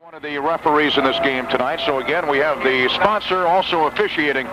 One of the referees in this game tonight. So again, we have the sponsor also officiating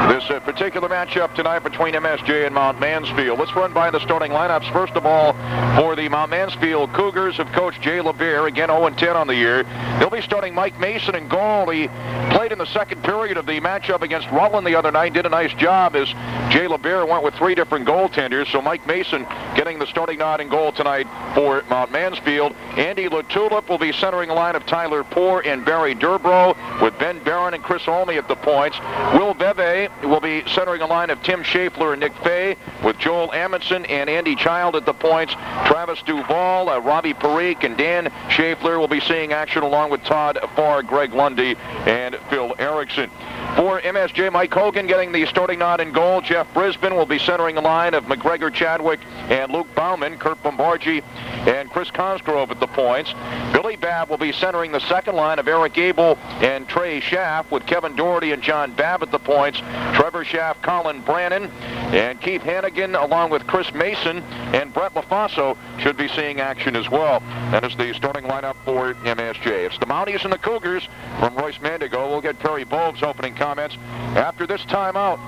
this particular matchup tonight between MSJ and Mount Mansfield. Let's run by the starting lineups. First of all, for the Mount Mansfield Cougars of Coach Jay LeBear, again 0-10 on the year. They'll be starting Mike Mason in goal. He played in the second period of the matchup against Rutland the other night. Did a nice job as Jay LeBear went with three different goaltenders. So Mike Mason getting the starting nod in goal tonight for Mount Mansfield. Andy LaTulip will be centering a line of Tyler Poor and Barry Durbrow with Ben Barron and Chris Olney at the points. Will Beve will be centering a line of Tim Schaeffler and Nick Fay with Joel Amundsen and Andy Child at the points. Travis Duvall, Robbie Parikh, and Dan Schaeffler will be seeing action along with Todd Farr, Greg Lundy, and Phil Erickson. For MSJ, Mike Hogan getting the starting nod in goal. Jeff Brisbane will be centering a line of McGregor Chadwick and Luke Bauman, Kurt Bombargi, and Chris Cosgrove at the points. Billy Babb will be centering the second line of Eric Abel and Trey Schaff with Kevin Doherty and John Babb at the points. Trevor Schaff, Colin Brannon, and Keith Hannigan along with Chris Mason and Brett LaFaso should be seeing action as well. That is the starting lineup for MSJ. It's the Mounties and the Cougars from Royce Mandigo. We'll get Perry Bove's opening comments after this timeout.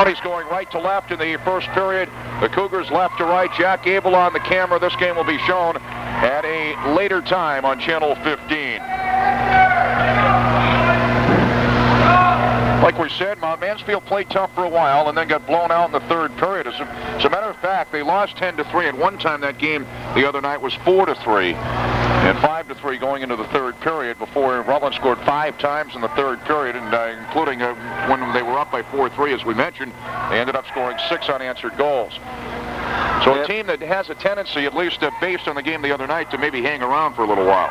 He's going right to left in the first period. The Cougars left to right. Jack Abel on the camera. This game will be shown at a later time on Channel 15. Like we said, Mount Mansfield played tough for a while and then got blown out in the third period. As a matter of fact, they lost 10-3, and one time that game the other night was 4-3 and 5-3 going into the third period before Rutland scored 5 times in the third period, and including when they were up by 4-3, as we mentioned, they ended up scoring 6 unanswered goals. So a team that has a tendency, at least based on the game the other night, to maybe hang around for a little while.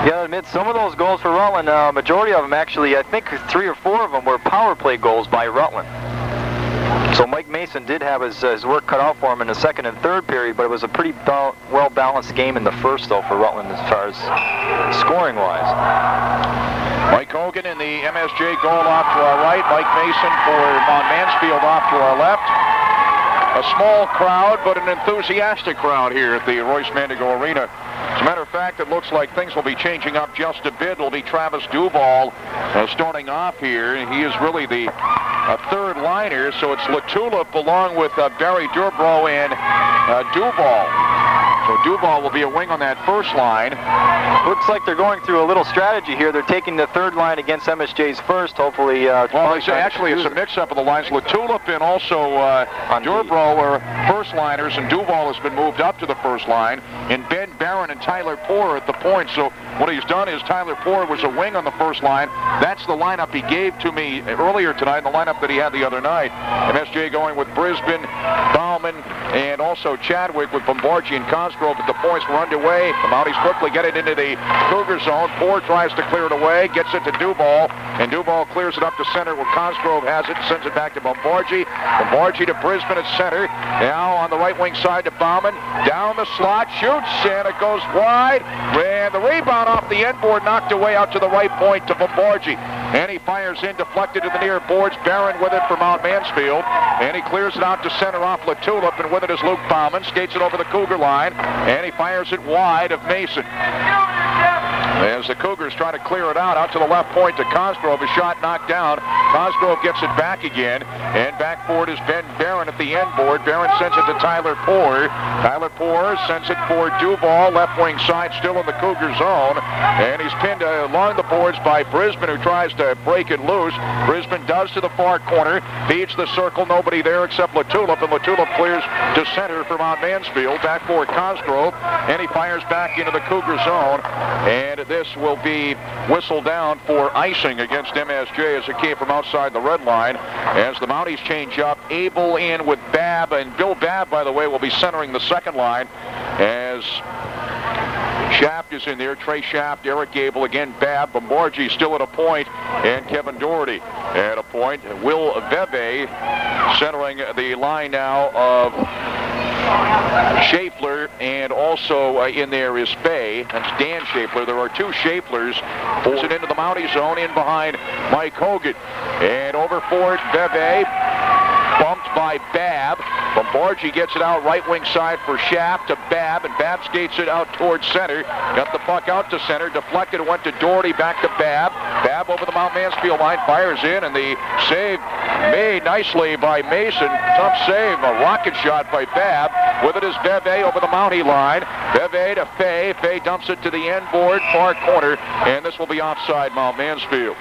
Yeah, I admit some of those goals for Rutland, majority of them actually, I think 3 or 4 of them were power play goals by Rutland. So Mike Mason did have his work cut out for him in the second and third period, but it was a pretty well-balanced game in the first, though, for Rutland as far as scoring-wise. Mike Hogan in the MSJ goal off to our right. Mike Mason for Mount Mansfield off to our left. A small crowd, but an enthusiastic crowd here at the Royce Mandigo Arena. As a matter of fact, it looks like things will be changing up just a bit. It'll be Travis Duval starting off here. He is really the third liner, so it's Latulip along with Barry Durbro and Duval. So Duval will be a wing on that first line. Looks like they're going through a little strategy here. They're taking the third line against MSJ's first, hopefully. Well, actually, it's a mix-up of the lines. Latulip and also Durbro are first liners, and Duval has been moved up to the first line. And Ben Barron and Tyler Poor at the point. So what he's done is Tyler Poor was a wing on the first line. That's the lineup he gave to me earlier tonight, the lineup that he had the other night. MSJ going with Brisbane, Bauman, and also Chadwick with Bombardier and Cosgrove at the points were underway. The Mounties quickly get it into the Cougar zone. Poor tries to clear it away, gets it to Duval, and Duval clears it up to center where Cosgrove has it, sends it back to Bombardier. Bombardier to Brisbane at center. Now on the right wing side to Bauman. Down the slot, shoots, and it goes wide. And the rebound off the end board knocked away out to the right point to Bombardier. And he fires in, deflected to the near boards. Barron with it for Mount Mansfield. And he clears it out to center off Latulip, and with it is Luke Bauman. Skates it over the Cougar line, and he fires it wide of Mason. As the Cougars try to clear it out to the left point to Cosgrove. A shot knocked down. Cosgrove gets it back again, and back for it is Ben Barron at the end board. Barron sends it to Tyler Poor. Tyler Poor sends it for Duval, left wing side, still in the Cougar zone, and he's pinned along the boards by Brisbane, who tries to break it loose. Brisbane does to the far corner, feeds the circle, nobody there except Latulip, and Latulip clears to center for Mount Mansfield. Back for Cosgrove, and he fires back into the Cougar zone, and this will be whistled down for icing against MSJ as it came from outside the red line. As the Mounties change up, Abel in with Babb, and Bill Babb, by the way, will be centering the second line as Shaft is in there. Trey Shaft, Eric Abel, again Babb, Bombardier still at a point, and Kevin Doherty at a point. Will Veve centering the line now of Schaeffler, and also in there is Fay. That's Dan Schaeffler. There are 2 Schaefflers. Pulls it into the Mountie zone in behind Mike Hogan. And over for it, Veve. Bumped by Babb. Bombardier gets it out right wing side for Shaft to Babb, and Babb skates it out towards center. Got the puck out to center, deflected, went to Doherty, back to Babb. Babb over the Mount Mansfield line, fires in, and the save made nicely by Mason. Tough save, a rocket shot by Babb. With it is Veve over the Mountie line. Veve to Fay. Fay dumps it to the end board, far corner, and this will be offside Mount Mansfield.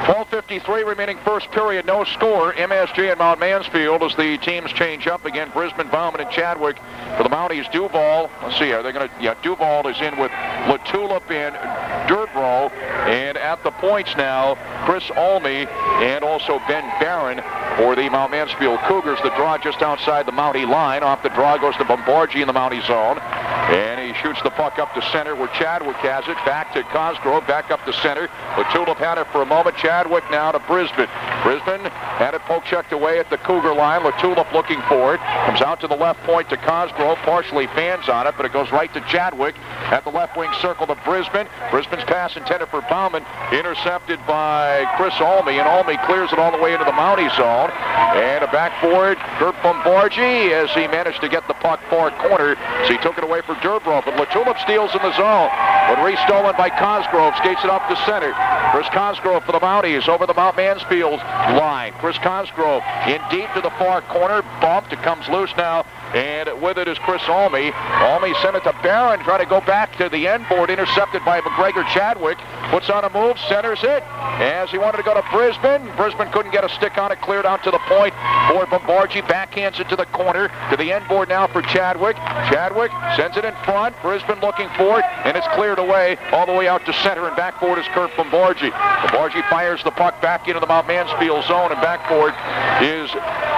12:53 remaining first period, no score. MSJ and Mount Mansfield as the teams change up again. Brisbane, Bauman, and Chadwick for the Mounties. Duval, let's see, are they going to, yeah, Duval is in with Latulip and Durbro, and at the points now, Chris Almy and also Ben Barron for the Mount Mansfield Cougars. The draw just outside the Mountie line. Off the draw goes to Bombardier in the Mountie zone, and he shoots the puck up to center where Chadwick has it. Back to Cosgrove, back up to center. Latulip had it for a moment. Chadwick now to Brisbane. Brisbane had it poke checked away at the Cougar line. Latulip looking for it. Comes out to the left point to Cosgrove. Partially fans on it, but it goes right to Chadwick at the left wing circle to Brisbane. Brisbane's pass intended for Bauman. Intercepted by Chris Almy, and Almy clears it all the way into the Mountie zone. And a back forward, Kurt Bombardier, as he managed to get the puck far corner. So he took it away for Durbro, but Latulip steals in the zone. But restolen by Cosgrove, skates it up to center. Chris Cosgrove for the Mounties over the Mount Mansfield line. Chris Cosgrove in deep to the far corner, bumped. It comes loose now, and with it is Chris Almy. Almy sent it to Barron, trying to go back to the end board, intercepted by McGregor Chadwick. Puts on a move, centers it, as he wanted to go to Brisbane. Brisbane couldn't get a stick on it, cleared out to the point for Bombargi. Backhands it to the corner, to the end board now for Chadwick. Chadwick sends it in front. Brisbane looking for it, and it's cleared away all the way out to center, and backboard is Kurt Bombargi. Bombargi fires the puck back into the Mount Mansfield zone, and backboard is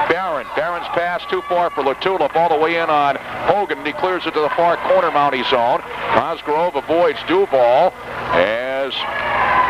Barron. Barron's pass too far for Latulip, all the way in on Hogan, and he clears it to the far corner Mountie zone. Cosgrove avoids Duval as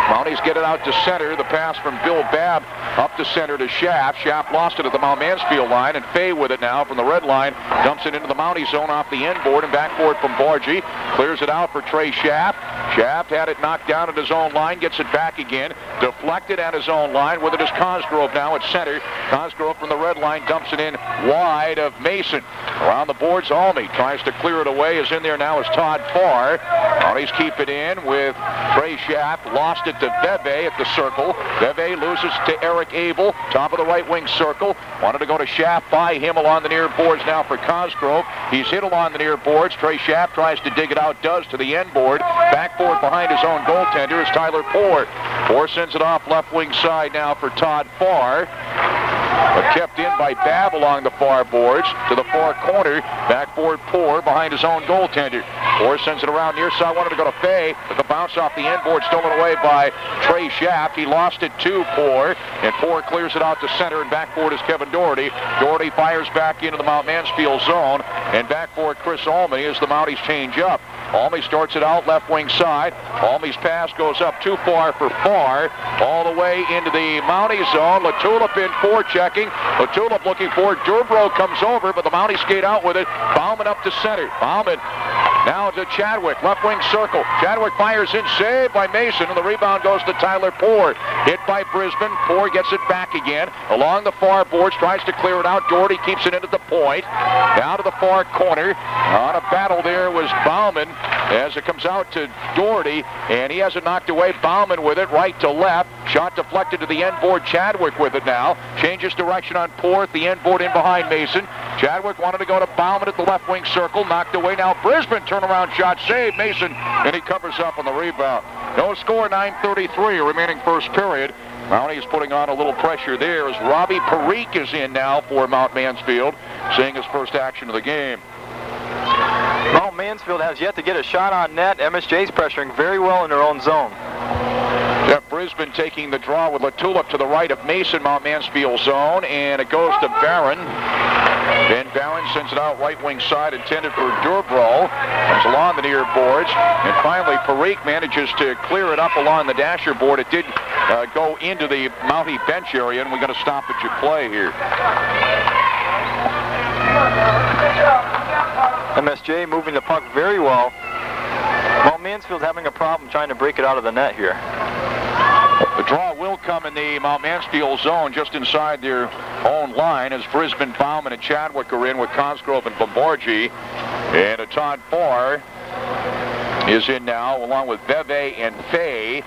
Mounties get it out to center. The pass from Bill Babb up to center to Schaff. Schaff lost it at the Mount Mansfield line, and Fay with it now from the red line. Dumps it into the Mountie zone off the end board, and backboard from Borgie. Clears it out for Trey Schaff. Schaff had it knocked down at his own line, gets it back again. Deflected at his own line. With it is Cosgrove now at center. Cosgrove from the red line dumps it in wide of Mason. Around the boards, Almy tries to clear it away. Is in there now is Todd Farr. Mounties keep it in with Trey Schaff. Lost it to Beve at the circle. Beve loses to Eric Abel, top of the right wing circle. Wanted to go to Schaff by him along the near boards now for Cosgrove. He's hit along the near boards. Trey Schaff tries to dig it out, does to the end board. Backboard behind his own goaltender is Tyler Poore. Poore sends it off left wing side now for Todd Farr. But kept in by Babb along the far boards to the far corner. Backboard Poore behind his own goaltender. Poore sends it around near side, wanted to go to Fay, but the bounce off the end board stolen away by Trey Schaff. He lost it to Poore, and Poore clears it out to center, and backboard is Kevin Doherty. Doherty fires back into the Mount Mansfield zone, and backboard Chris Almy as the Mounties change up. Almy starts it out left wing side. Almy's pass goes up too far for Farr, all the way into the Mountie zone. Latulip in forechecking. Latulip looking for it. Durbro comes over, but the Mounties skate out with it. Bauman up to center. Bauman now to Chadwick, left wing circle. Chadwick fires in, saved by Mason, and the rebound goes to Tyler Poore. Hit by Brisbane. Poore gets it back again. Along the far boards, tries to clear it out. Doherty keeps it in at the point. Down to the far corner. On a battle there was Bauman as it comes out to Doherty, and he has it knocked away. Bauman with it, right to left. Shot deflected to the end board. Chadwick with it now. Changes direction on Poore at the end board in behind Mason. Chadwick wanted to go to Bauman at the left wing circle. Knocked away now. Brisbane turnaround shot. Saved Mason, and he covers up on the rebound. No score, 9:33 remaining first period. Mounties putting on a little pressure there as Robbie Parikh is in now for Mount Mansfield, seeing his first action of the game. Well, Mansfield has yet to get a shot on net. MSJ's pressuring very well in their own zone. Jeff Brisbane taking the draw with Latulip to the right of Mason, Mount Mansfield zone, and it goes to Barron. Ben Barron sends it out right wing side, intended for Durbro. Comes along the near boards, and finally Parikh manages to clear it up along the dasher board. It did go into the Mountie bench area, and we're going to stop at your play here. MSJ moving the puck very well. Well, Mansfield having a problem trying to break it out of the net here. The draw will come in the Mount Mansfield zone just inside their own line as Brisbane, Bauman, and Chadwick are in with Cosgrove and Bombargi. And Todd Farr is in now along with Beve and Fay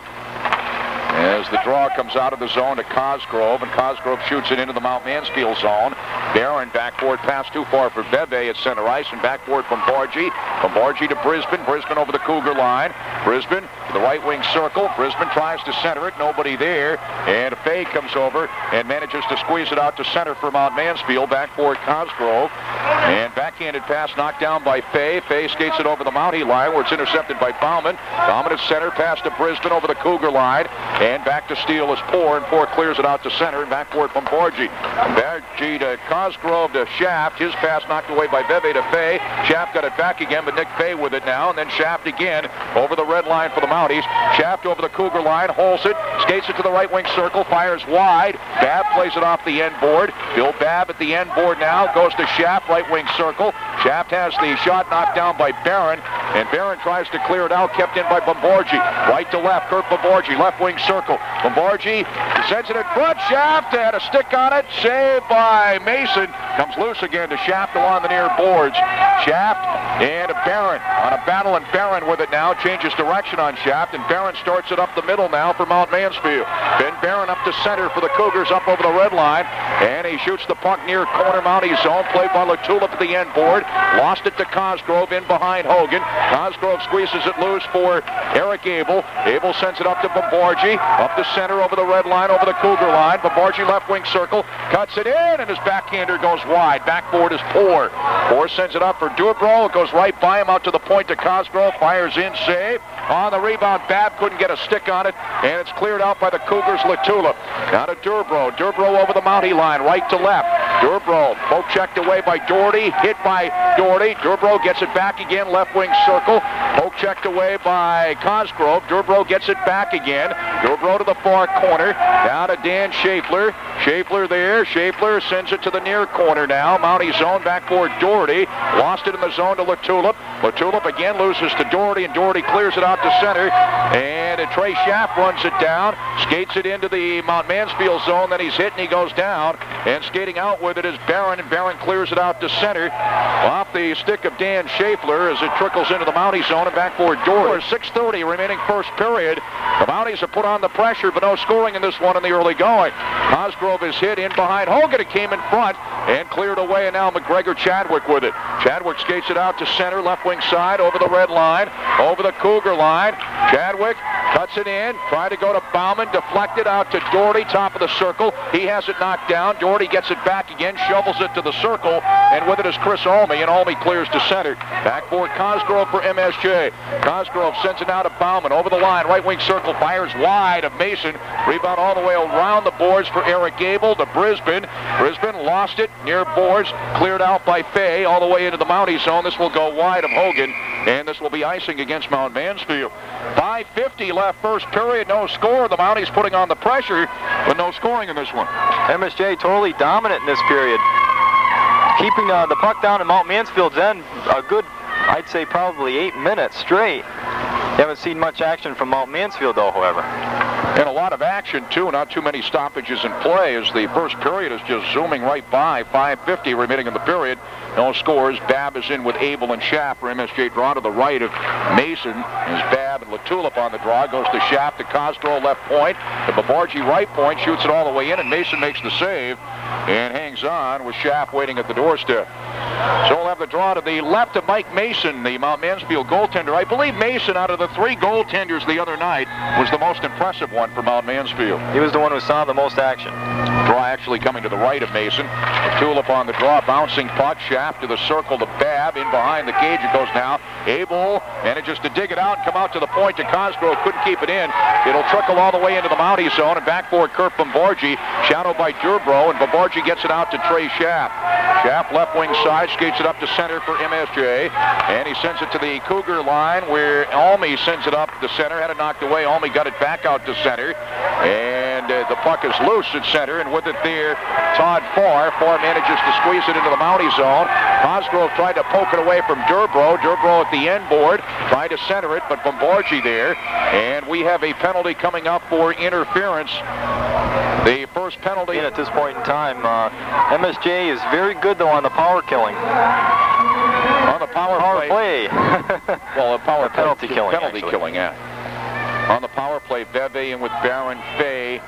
as the draw comes out of the zone to Cosgrove, and Cosgrove shoots it into the Mount Mansfield zone. Barron backboard pass too far for Beve at center ice, and backboard from Bombargi. Bombargi to Brisbane. Brisbane over the Cougar line. Brisbane to the right wing circle. Brisbane tries to center it. Nobody there. And Fay comes over and manages to squeeze it out to center for Mount Mansfield. Backboard Cosgrove. And backhanded pass knocked down by Fay. Fay skates it over the Mountie line where it's intercepted by Bauman. Bauman at center. Pass to Brisbane over the Cougar line. And back to steal is Poore, and Poore clears it out to center, and backboard from Borgie. Borgie to Cosgrove to Shaft. His pass knocked away by Beve to Fay. Shaft got it back again, but Nick Fay with it now, and then Shaft again over the red line for the Mounties. Shaft over the Cougar line, holds it, skates it to the right wing circle, fires wide. Babb plays it off the end board. Bill Babb at the end board now, goes to Shaft, right wing circle. Shaft has the shot knocked down by Barron. and Barron tries to clear it out, kept in by Bomborgi. Right to left, Kurt Bomborgi, left wing circle. Bomborgi sends it in front, Shaft had a stick on it, saved by Mason. Comes loose again to Shaft along the near boards. Shaft and Barron on a battle, and Barron with it now, changes direction on Shaft, and Barron starts it up the middle now for Mount Mansfield. Ben Barron up to center for the Cougars up over the red line, and he shoots the puck near corner Mountie zone, played by LaTulip at the end board. Lost it to Cosgrove in behind Hogan. Cosgrove squeezes it loose for Eric Abel. Abel sends it up to Bomborgi, up to center over the red line, over the Cougar line. Bomborgi left wing circle, cuts it in, and his backhander goes wide. Backboard is Poor. Poor sends it up for Dubrow. It goes right by him out to the point to Cosgrove. Fires in, save. On the rebound, Babb couldn't get a stick on it, and it's cleared out by the Cougars. LaTulip. Now to Dubrow. Dubrow over the Mountie line, right to left. Dubrow, poke checked away by Doherty, hit by Doherty. Dubrow gets it back again, left wing circle. Poke checked away by Cosgrove. Dubrow gets it back again. Dubrow to the far corner. Down to Dan Schaeffler. Schaeffler there. Schaeffler sends it to the near corner now. Mountie zone back for Doherty. Lost it in the zone to LaTulip. LaTulip again loses to Doherty, and Doherty clears it out to center. And Trey Shaft runs it down. Skates it into the Mount Mansfield zone. Then he's hit and he goes down. And skating out with it is Barron, and Barron clears it out to center. Off the stick of Dan Schaeffler as it trickles into the Mountie zone and back for Doherty. 6:30 remaining first period. The Mounties have put on the pressure, but no scoring in this one in the early going. Cosgrove is hit in behind Hogan. It came in front and cleared away, and now McGregor Chadwick with it. Chadwick skates it out to center, left wing side, over the red line, over the Cougar line. Chadwick cuts it in, tried to go to Bauman, deflected out to Doherty, top of the circle. He has it knocked down. Doherty gets it back again, shovels it to the circle, and with it is Chris Olney, and Olney clears to center. Back for Cosgrove for MSJ. Cosgrove sends it out to Bauman, over the line, right wing circle, fires wide of Mason. Rebound all the way around the boards for Eric Gable to Brisbane. Brisbane lost it near boards, cleared out by Fay, all the way into the Mountie zone. This will go wide of Hogan, and this will be icing against Mount Mansfield. 5:50 left first period, no score. The Mounties putting on the pressure, but no scoring in this one. MSJ totally dominant in this period. Keeping the puck down in Mount Mansfield's end a good, I'd say probably 8 minutes straight. Haven't seen much action from Mount Mansfield though, however. And a lot of action too, not too many stoppages in play as the first period is just zooming right by. 5:50 remaining in the period. No scores. Babb is in with Abel and Shaft for MSJ. Draw to the right of Mason as Babb and LaTulip on the draw. Goes to Shaft to Cosgrove left point. The Bomborgi right point shoots it all the way in, and Mason makes the save and hangs on with Shaft waiting at the doorstep. So we'll have the draw to the left of Mike Mason, the Mount Mansfield goaltender. I believe Mason, out of the three goaltenders the other night, was the most impressive one for Mount Mansfield. He was the one who saw the most action. Draw actually coming to the right of Mason. Tulip on the draw, bouncing puck. Shaft to the circle to Babb. In behind the cage it goes now. Abel, and it just to dig it out and come out to the point to Cosgrove. Couldn't keep it in. It'll trickle all the way into the Mountie zone and back for Kurt Bomborgi. Shadowed by Dubrow, and Bomborgi gets it out to Trey Shaft. Shaft left wing side, skates it up to center for MSJ, and he sends it to the Cougar line where Almy sends it up to center. Had it knocked away. Almy got it back out to center, and the puck is loose at center, and with it there, Todd Farr. Farr manages to squeeze it into the Mountie zone. Cosgrove tried to poke it away from Dubrow. Dubrow at the end board, tried to center it, but Bomborgi there, and we have a penalty coming up for interference. The first penalty at this point in time. MSJ is very good though on the power killing. On the power play. Well, a power penalty killing. Penalty killing, yeah. On the power play, Beve in with Barron, Fay,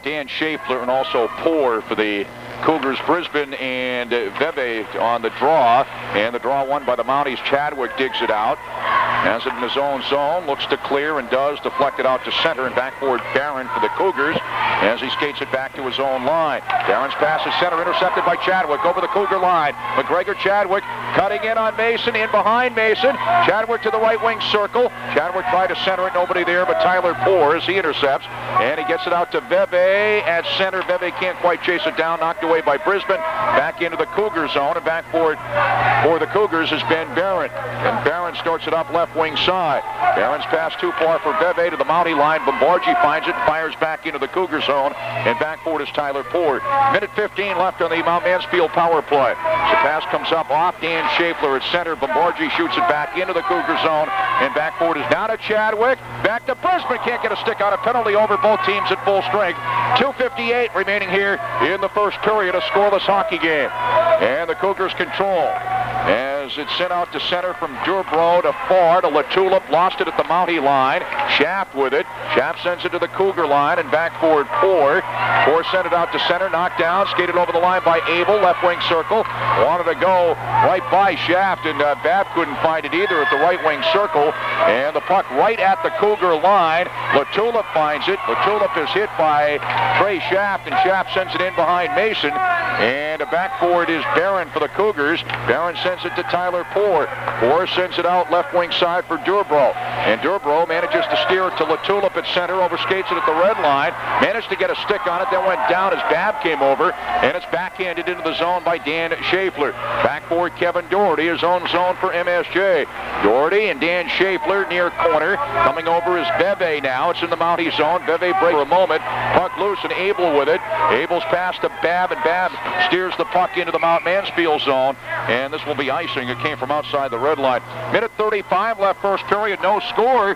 Dan Schaeffler, and also Poor for the Cougars. Brisbane and Beve on the draw, and the draw won by the Mounties. Chadwick digs it out, has it in his own zone, looks to clear and does, deflect it out to center and backboard Barron for the Cougars as he skates it back to his own line. Barron's pass is center, intercepted by Chadwick over the Cougar line. McGregor Chadwick cutting in on Mason, in behind Mason. Chadwick to the right wing circle. Chadwick tried to center it, nobody there but Tyler Poor as he intercepts. and he gets it out to Bove at center. Bove can't quite chase it down, knocked away by Brisbane. Back into the Cougar zone, and back for the Cougars has been Barron. And Barron starts it up left wing side. Barron's pass too far for Bove to the Mountie line. Bombargi finds it, fires back into the Cougar zone, and back for it is Tyler Ford. Minute 15 left on the Mount Mansfield power play. The pass comes up off Dan Schaeffler at center. Bombargi shoots it back into the Cougar zone, and back for it is down to Chadwick. Back to Brisbane, can't get a stick on a penalty over both teams at full strength. 2:58 remaining here in the first period, a scoreless hockey game. And the Cougars control as it's sent out to center from Durbro to far to Latulip. Lost it at the Mountie line. Schaff with it. Schaff sends it to the Cougar line, and back for it Poor. Poor sent it out to center, knocked down, skated over the line by Abel, left wing circle. Wanted to go right by Schaff, and Babb couldn't find it either at the right wing circle. And the puck right at the Cougar line. Latulip finds it. Latulip is hit by Trey Schaff, and Schaff sends it in behind Mason. And back for it is Barron for the Cougars. Barron sends it to Tyler Poor. Poor sends it out left wing side for Durbro. And Durbro manages to steer it to Latulip at center, overskates it at the red line, managed to get a stick on it, then went down as Babb came over, and it's backhanded into the zone by Dan Schaeffler. Back for Kevin Doherty, his own zone for MSJ. Doherty and Dan Schaeffler near corner. Coming over is Beve now. It's in the Mountie zone. Beve breaks for a moment. Puck loose and Abel with it. Abel's pass to Babb, and Babb steers the puck into the Mount Mansfield zone, and this will be icing. It came from outside the red line. Minute 35 left first period, no score.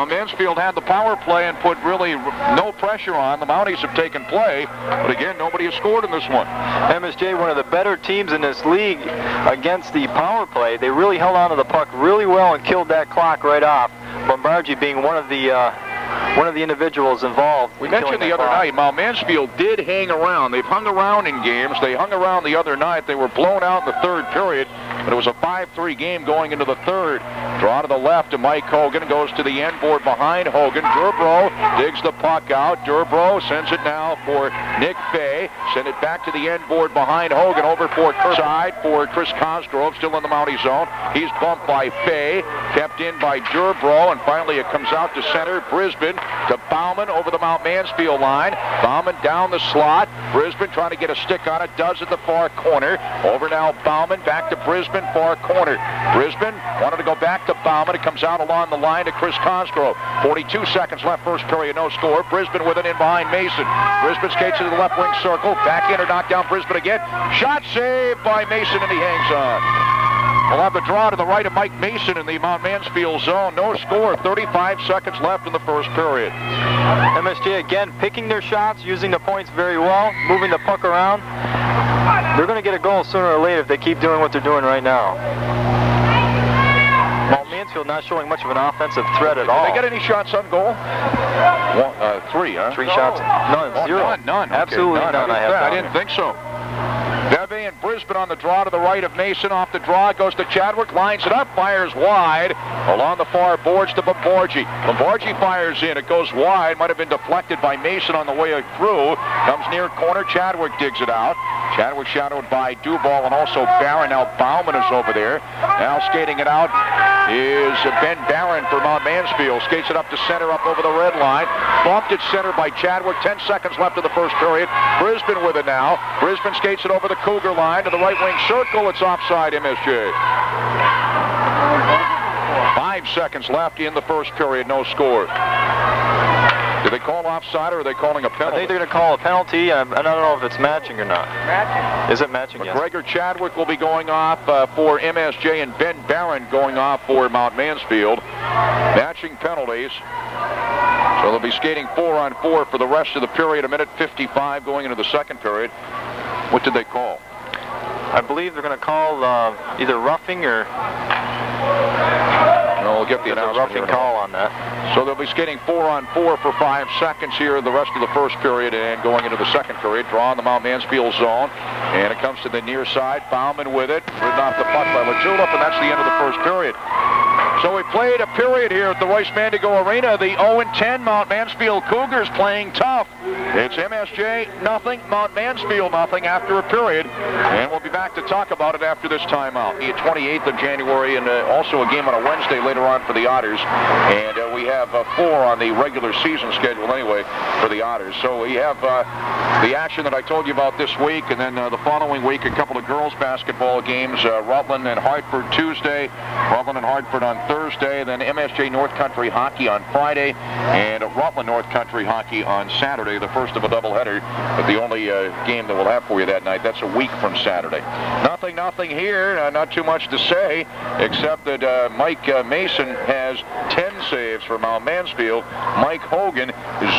Mansfield had the power play and put really no pressure on. The Mounties have taken play, but again, nobody has scored in this one. MSJ, one of the better teams in this league against the power play. They really held on to the puck really well and killed that clock right off. Bombargi being one of the individuals involved. We mentioned the other night, Mount Mansfield did hang around. They've hung around in games. They hung around the other night. They were blown out in the third period, but it was a 5-3 game going into the third. Draw to the left to Mike Hogan, goes to the end board behind Hogan. Durbro digs the puck out. Durbro sends it now for Nick Fay. Send it back to the end board behind Hogan, over for side for Chris Cosgrove, still in the Mountie zone. He's bumped by Fay, kept in by Durbro, and finally it comes out to center. Brisbane to Bauman over the Mount Mansfield line. Bauman down the slot. Brisbane trying to get a stick on it, does at the far corner. Over now Bauman, back to Brisbane, far corner. Brisbane wanted to go back to Bauman. It comes out along the line to Chris Cosgrove. 42 seconds left first period, no score. Brisbane with it in behind Mason. Brisbane skates into the left wing circle. Back in or knocked down Brisbane again. Shot saved by Mason, and he hangs on. We'll have the draw to the right of Mike Mason in the Mount Mansfield zone. No score. 35 seconds left in the first period. MSJ again picking their shots, using the points very well, moving the puck around. They're going to get a goal sooner or later if they keep doing what they're doing right now. Mount Mansfield not showing much of an offensive threat at all. Did they get any shots on goal? Three, huh? 3 shots. None. Zero. None. Absolutely okay, none. I didn't think so. Beve and Brisbane on the draw to the right of Mason. Off the draw, it goes to Chadwick, lines it up, fires wide. Along the far boards to Bombargi. Bombargi fires in, it goes wide. Might have been deflected by Mason on the way through. Comes near corner, Chadwick digs it out. Chadwick shadowed by Duval and also Barron. Now Bauman is over there. Now skating it out is Ben Barron for Mount Mansfield. Skates it up to center, up over the red line. Bumped at center by Chadwick. 10 seconds left of the first period. Brisbane with it now. Brisbane skates it over the Cougar line to the right wing circle. It's offside, MSJ. 5 seconds left in the first period. No score. Did they call offside, or are they calling a penalty? I think they're going to call a penalty. I don't know if it's matching or not. Matching. Is it matching? McGregor Chadwick will be going off for MSJ, and Ben Barron going off for Mount Mansfield. Matching penalties. So they'll be skating 4-on-4 for the rest of the period. A minute 55 going into the second period. What did they call? I believe they're going to call either roughing or... No, we'll get the roughing call on that. So they'll be skating 4-on-4 for 5 seconds here the rest of the first period, and going into the second period. Draw in the Mount Mansfield zone, and it comes to the near side. Bauman with it, ridden off the puck by Latulip, and that's the end of the first period. So we played a period here at the Royce Mandigo Arena. The 0-10 Mount Mansfield Cougars playing tough It's MSJ nothing, Mount Mansfield nothing after a period. And we'll be back to talk about it after this timeout. The 28th of January, and also a game on a Wednesday later on for the Otters. And we have 4 on the regular season schedule anyway for the Otters. So we have the action that I told you about this week, and then the following week, a couple of girls basketball games, Rutland and Hartford Tuesday, Rutland and Hartford on Thursday, then MSJ North Country Hockey on Friday, and Rutland North Country Hockey on Saturday, the first of a doubleheader, but the only game that we'll have for you that night. That's a week from Saturday. Nothing here, not too much to say, except that Mike Mason has 10 saves for Mount Mansfield. Mike Hogan,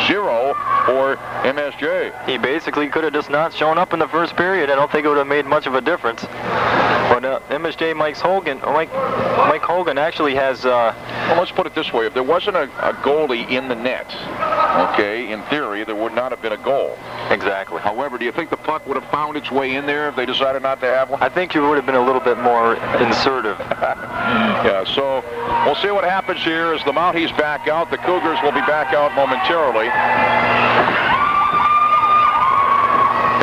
0 for MSJ. He basically could have just not shown up in the first period. I don't think it would have made much of a difference. But MSJ Mike Hogan actually has... Well, let's put it this way. If there wasn't a goalie in the net, okay, in theory, there would not have been a goal. Exactly. However, do you think the puck would have found its way in there if they decided not to have one? I think you would have been a little bit more insertive. Yeah, so we'll see what happens here as the Mounties back out. The Cougars will be back out momentarily.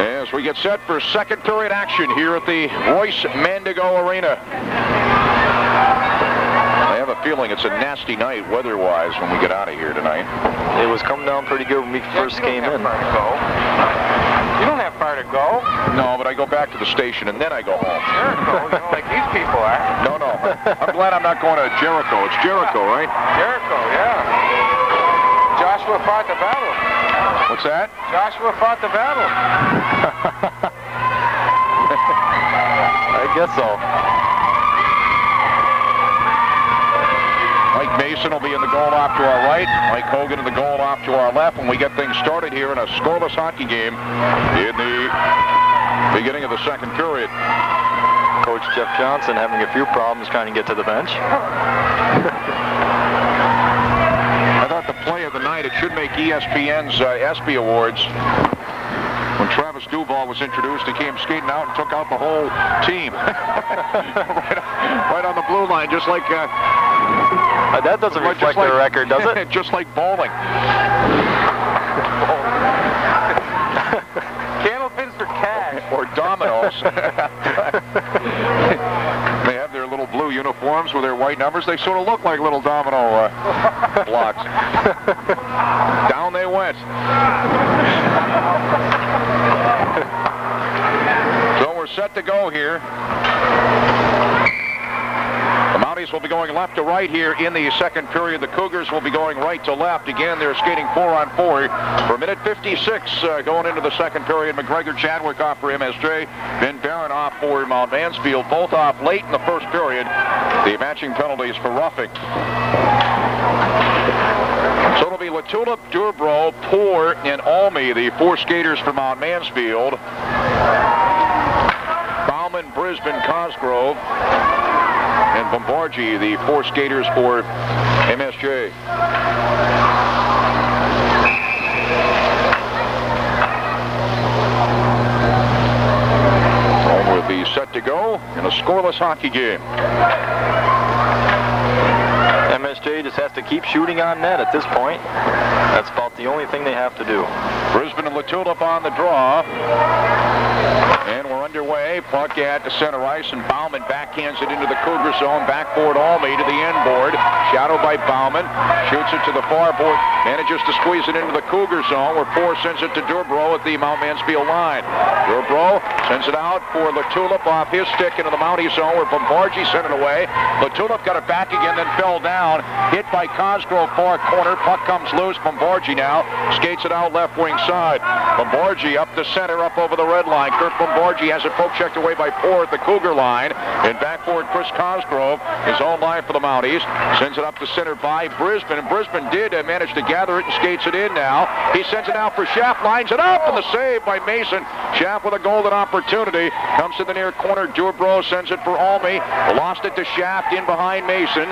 As we get set for second period action here at the Royce Mandigo Arena. I have a feeling it's a nasty night weather-wise when we get out of here tonight. It was coming down pretty good when we first came in. You don't have far to go. No, but I go back to the station and then I go home. Jericho, you know, like these people are. No. I'm glad I'm not going to Jericho. It's Jericho, right? Jericho, yeah. Joshua fought the battle. What's that? Joshua fought the battle. I guess so. Mike Mason will be in the goal off to our right. Mike Hogan in the goal off to our left when we get things started here in a scoreless hockey game in the beginning of the second period. Coach Jeff Johnson having a few problems trying to get to the bench. I thought the play of the night, it should make ESPN's ESPY Awards. When Travis Duval was introduced, he came skating out and took out the whole team. right on the blue line, just like... that doesn't reflect their record, does it? Just like bowling. Candlepins for cash. Or dominoes. They have their little blue uniforms with their white numbers. They sort of look like little domino blocks. Down they went. So we're set to go here. The Mounties will be going left to right here in the second period. The Cougars will be going right to left. Again, they're skating 4-on-4 for minute 56 going into the second period. McGregor Chadwick off for MSJ. Ben Barron off for Mount Mansfield. Both off late in the first period. The matching penalties for roughing. So it'll be Latulip, Durbro, Poor, and Almy, the 4 skaters for Mount Mansfield. Bauman, Brisbane, Cosgrove, and Bombargi, the 4 skaters for MSJ. And we'll be set to go in a scoreless hockey game. MSJ just has to keep shooting on net at this point. That's about the only thing they have to do. Brisbane and Latulip on the draw. And we're underway. Puck at the center ice, and Bauman backhands it into the Cougar zone. Backboard Almy to the end board. Shadowed by Bauman. Shoots it to the far board. Manages to squeeze it into the Cougar zone, where Poor sends it to Durbro at the Mount Mansfield line. Durbro sends it out for Latulip off his stick into the Mountie zone, where Bombargi sent it away. Latulip got it back again, then fell down. Hit by Cosgrove, far corner. Puck comes loose. Bombargi now skates it out left wing side. Bombargi up the center, up over the red line. Kurt Bombargi has it poke checked away by Poor at the Cougar line. And back forward Chris Cosgrove, his own line for the Mounties. Sends it up the center by Brisbane. And Brisbane did manage to gather it and skates it in now. He sends it out for Schaff, lines it up, and the save by Mason. Schaff with a golden opportunity. Comes to the near corner. Durbro sends it for Almy. Lost it to Schaff in behind Mason.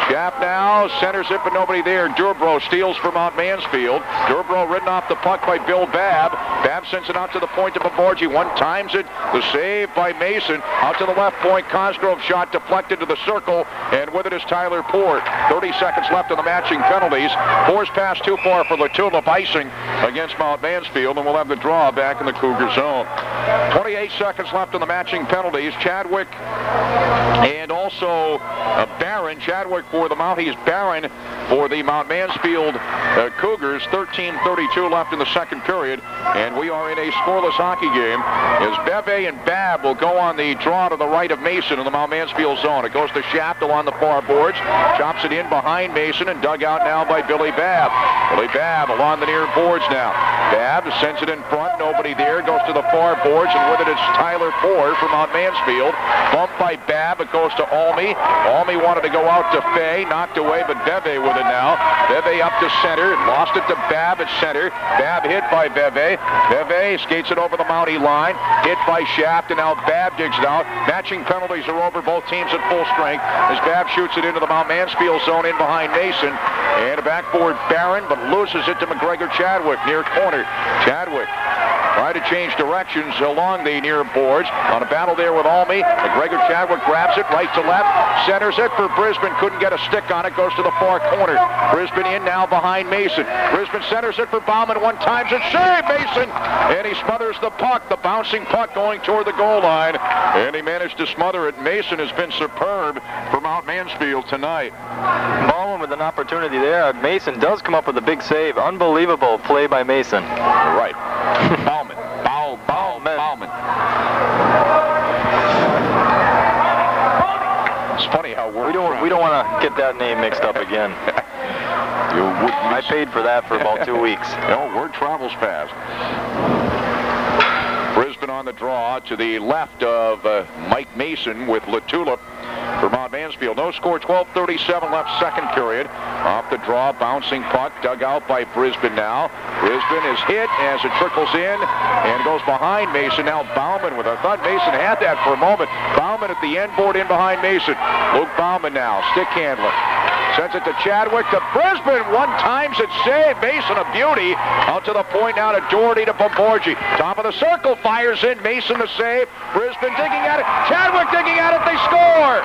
Schaff now centers it, but nobody there. Durbro steals for Mount Mansfield. Durbro ridden off the puck by Bill Babb. Babb sends it out to the point to Bombargi. One times it. The save by Mason. Out to the left point. Cosgrove shot deflected to the circle, and with it is Tyler Poor. 30 seconds left on the matching penalties. Poor's pass too far for Latulip. Icing against Mount Mansfield, and we'll have the draw back in the Cougar zone. 28 seconds left in the matching penalties. Chadwick and also Barron. Chadwick for the Mounties, Barron for the Mount Mansfield Cougars. 13:32 left in the second period, and we are in a scoreless hockey game as Beve and Babb will go on the draw to the right of Mason in the Mount Mansfield zone. It goes to Shaft along the far boards, chops it in behind Mason, and dug out now by Billy Babb. Billy Babb along the near boards now. Babb sends it in front, nobody there, goes to the far boards, and with it it's Tyler Ford from Mount Mansfield. Bumped by Babb, it goes to Almy. Almy wanted to go out to Fay, knocked away, but Beve with it now. Beve up to center, lost it to Babb at center. Babb hit by Beve. Beve skates it over the Mountie line, hit by Shaft, and now Babb digs it out. Matching penalties are over, both teams at full strength as Babb shoots it into the Mount Mansfield zone in behind Mason. And a backboard Barron, but loses it to McGregor Chadwick near corner. Chadwick tried to change directions along the near boards on a battle there with Almy. McGregor Chadwick grabs it right to left, centers it for Brisbane, couldn't get a stick on it, goes to the far corner. Brisbane in now behind Mason. Brisbane centers it for Bauman, one times it, save Mason, and he smothers the puck, the bouncing puck going toward the goal line, and he managed to smother it. Mason has been superb for Mount Mansfield tonight. Bauman with an opportunity there. Mason does come up with a big save. Unbelievable play by Mason. Right. Bauman. Bauman. It's funny how we don't want to get that name mixed up again. I paid for that for about 2 weeks. No, word travels fast. Brisbane on the draw to the left of Mike Mason with LaTulip for Mount Mansfield. No score, 12:37 left second period. Off the draw, bouncing puck, dug out by Brisbane now. Brisbane is hit as it trickles in and goes behind Mason. Now Bauman with it. I thought Mason had that for a moment. Bauman at the end board in behind Mason. Luke Bauman now, stick handler. Sends it to Chadwick to Brisbane. One times it saved. Mason a beauty. Out to the point now to Doherty to Pomborgi. Top of the circle, fires in. Mason the save. Brisbane digging at it. Chadwick digging at it. They score.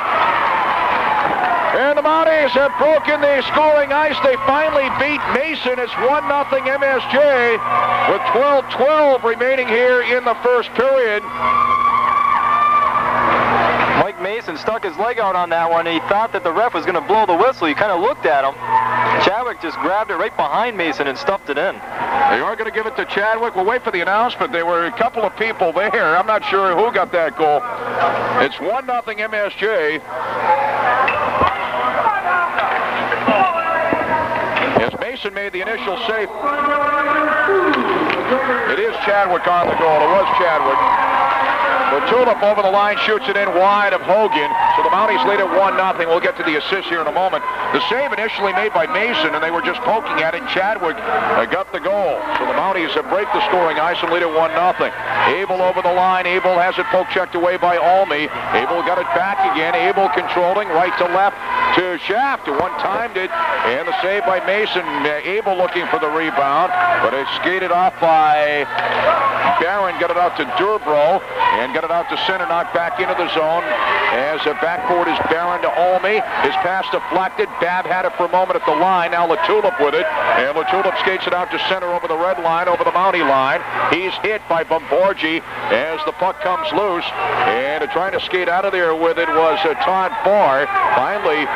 And the Mounties have broken the scoring ice. They finally beat Mason. It's 1-0 MSJ with 12:12 remaining here in the first period. Mike Mason stuck his leg out on that one. He thought that the ref was going to blow the whistle. He kind of looked at him. Chadwick just grabbed it right behind Mason and stuffed it in. They are going to give it to Chadwick. We'll wait for the announcement. There were a couple of people there. I'm not sure who got that goal. It's 1-0 MSJ. As Mason made the initial save. It is Chadwick on the goal. It was Chadwick. LaTulip over the line, shoots it in wide of Hogan. So the Mounties lead at 1-0. We'll get to the assist here in a moment. The save initially made by Mason, and they were just poking at it. Chadwick got the goal. So the Mounties break the scoring ice and lead at 1-0. Abel over the line. Abel has it poke checked away by Almy. Abel got it back again. Abel controlling right to left to Shaft. One-timed it, and the save by Mason. Abel looking for the rebound, but it's skated off by Barron. Got it out to Durbro, and got it out to center, knocked back into the zone as a backboard is Barron to Almy. His pass deflected. Babb had it for a moment at the line. Now LaTulip with it, and LaTulip skates it out to center over the red line, over the Mountie line. He's hit by Pomborgi as the puck comes loose, and trying to skate out of there with it was Todd Farr. Finally,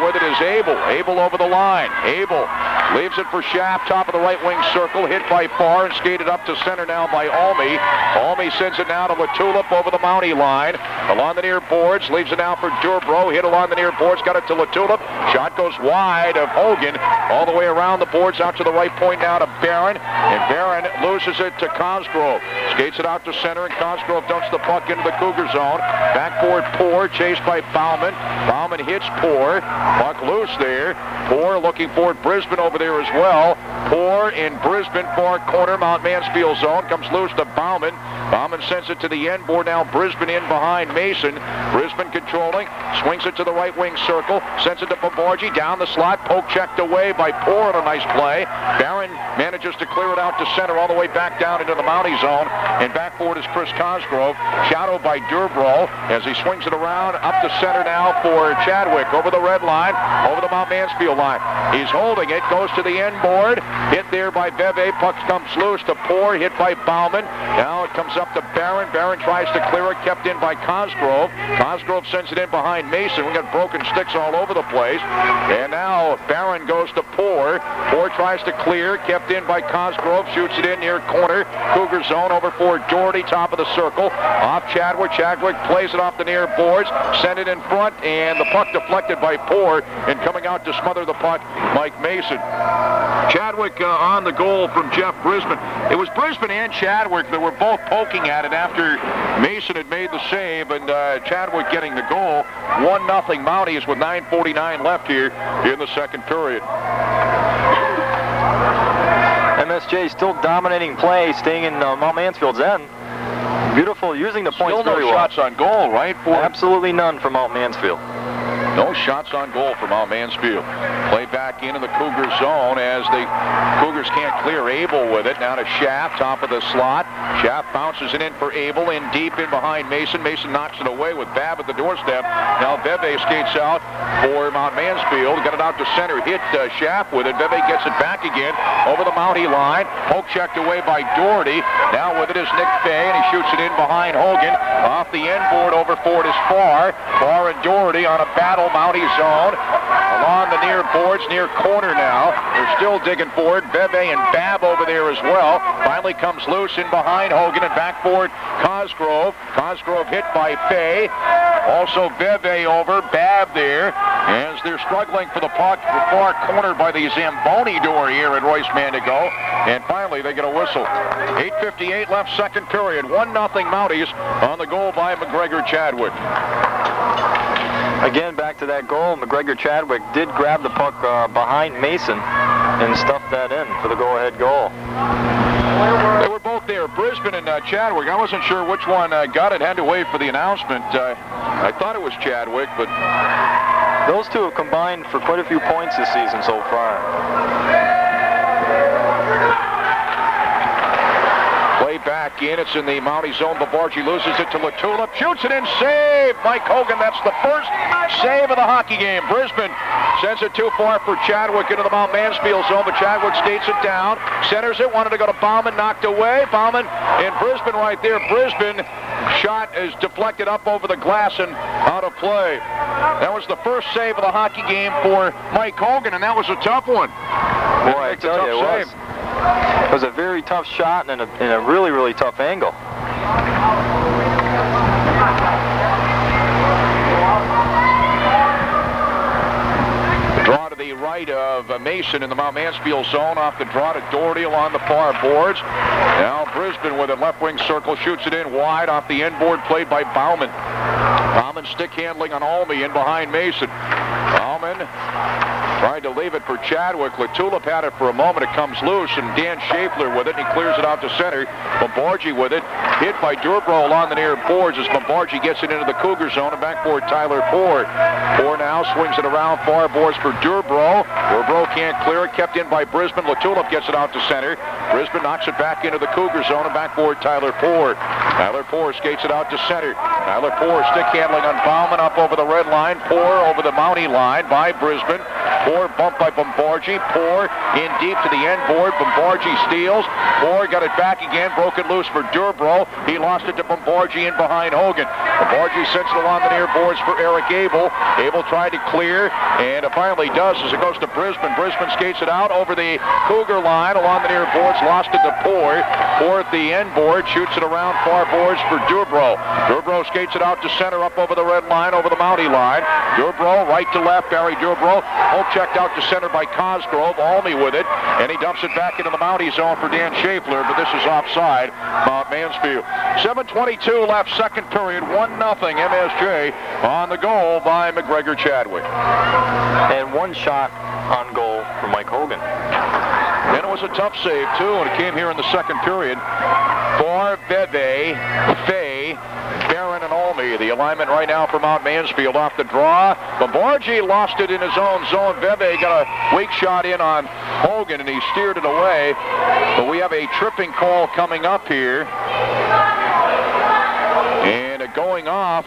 with it is Abel. Abel over the line. Abel leaves it for Shaft, top of the right wing circle, hit by Farr and skated up to center now by Almy. Almy sends it now to LaTulip over the Mountie line. Along the near boards, leaves it now for Durbro. Hit along the near boards, got it to LaTulip. Shot goes wide of Hogan. All the way around the boards, out to the right point now to Barron. And Barron loses it to Cosgrove. Skates it out to center, and Cosgrove dumps the puck into the Cougar zone. Backboard Poor, chased by Bauman. Bauman hits Poor. Puck loose there. Poor looking for Brisbane over there as well. Poor in Brisbane, far corner, Mount Mansfield zone. Comes loose to Bauman. Bauman sends it to the end board now. Brisbane in behind Mason. Brisbane controlling. Swings it to the right wing circle. Sends it to Pomborgi. Down the slot. Poke checked away by Poor on a nice play. Barron manages to clear it out to center all the way back down into the Mountie zone. And backboard is Chris Cosgrove. Shadowed by Durbro as he swings it around up to center now for Chadwick. Over the red line. Over the Mount Mansfield line. He's holding it. Goes to the end board. Hit Hit there by Beve. Puck comes loose to Poor. Hit by Bauman. Now it comes up to Barron. Barron tries to clear it. Kept in by Cosgrove. Cosgrove sends it in behind Mason. We got broken sticks all over the place. And now Barron goes to Poor. Poor tries to clear. Kept in by Cosgrove. Shoots it in near corner. Cougar zone over for Doherty. Top of the circle. Off Chadwick. Chadwick plays it off the near boards. Send it in front. And the puck deflected by Poor. And coming out to smother the puck, Mike Mason. Chadwick on the goal from Jeff Brisbane. It was Brisbane and Chadwick that were both poking at it after Mason had made the save, and Chadwick getting the goal. 1-0 Mounties with 9:49 left here in the second period. MSJ still dominating play, staying in Mount Mansfield's end. Beautiful, using the points Still very no well. shots on goal, right? Absolutely none for Mount Mansfield. No shots on goal for Mount Mansfield. Play back into the Cougar zone as the Cougars can't clear Abel with it. Now to Schaff, top of the slot. Schaff bounces it in for Abel, in deep in behind Mason. Mason knocks it away with Babb at the doorstep. Now Beve skates out for Mount Mansfield. Got it out to center. Hit Schaff with it. Beve gets it back again over the Mountie line. Poke checked away by Doherty. Now with it is Nick Fay, and he shoots it in behind Hogan. Off the end board over for it is Farr. Farr and Doherty on a battle. Mountie zone along the near boards, near corner now. They're still digging for it. Beve and Babb over there as well. Finally comes loose in behind Hogan and back for it Cosgrove. Cosgrove hit by Fay. Also Beve over. Babb there as they're struggling for the puck. Far cornered by the Zamboni door here at Royce Mandigo. And finally they get a whistle. 8:58 left second period. 1-0 Mounties on the goal by McGregor Chadwick. Again, back to that goal. McGregor Chadwick did grab the puck behind Mason and stuff that in for the go-ahead goal. They were both there, Brisbane and Chadwick. I wasn't sure which one got it. Had to wait for the announcement. I thought it was Chadwick, but those two have combined for quite a few points this season so far. Play back in. It's in the Mountie zone. Babargi loses it to Latulip. Shoots it in. Save. Mike Hogan. That's the first save of the hockey game. Brisbane sends it too far for Chadwick into the Mount Mansfield zone, but Chadwick skates it down. Centers it. Wanted to go to Bauman. Knocked away. Bauman and Brisbane right there. Brisbane shot is deflected up over the glass and out of play. That was the first save of the hockey game for Mike Hogan, and that was a tough one. Boy, I tell you, it was. It was a very tough shot and a really, really tough angle. Draw to the right of Mason in the Mount Mansfield zone. Off the draw to Doherty along the far boards. Now Brisbane with a left wing circle. Shoots it in wide off the end board. Played by Bauman. Bauman stick handling on Almy in behind Mason. Bauman tried to leave it for Chadwick. Latulip had it for a moment. It comes loose, and Dan Schaeffler with it, and he clears it out to center. Babargi with it. Hit by Durbro along the near boards as Babargi gets it into the Cougar zone, and back for Tyler Ford. Ford now swings it around far boards for Durbro. Durbro can't clear it. Kept in by Brisbane. Latulip gets it out to center. Brisbane knocks it back into the Cougar zone, and back for Tyler Ford. Tyler Ford skates it out to center. Tyler Ford stick handling on Bauman up over the red line. Poor over the Mountie line by Brisbane. Poor bumped by Babargi. Poor in deep to the end board. Babargi steals. Poor got it back again. Broke it loose for Durbro. He lost it to Babargi in behind Hogan. Babargi sends it along the near boards for Eric Abel. Abel tried to clear, and it finally does as it goes to Brisbane. Brisbane skates it out over the Cougar line along the near boards. Lost it to Poor. Poor at the end board. Shoots it around far boards for Durbro. Durbro skates it out to center up over the red line, over the Mountie line. Durbro right to left. Barry Durbro. Checked out to center by Cosgrove. Almy with it, and he dumps it back into the Mountie zone for Dan Schaeffler, but this is offside. Mount Mansfield. 7:22 left second period. 1-0 MSJ on the goal by McGregor Chadwick. And one shot on goal for Mike Hogan. And it was a tough save, too, and it came here in the second period. For Beve, Fay, Barron, and Almy. The alignment right now for Mount Mansfield off the draw. Babargi lost it in his own zone. Beve got a weak shot in on Hogan, and he steered it away. But we have a tripping call coming up here. And going off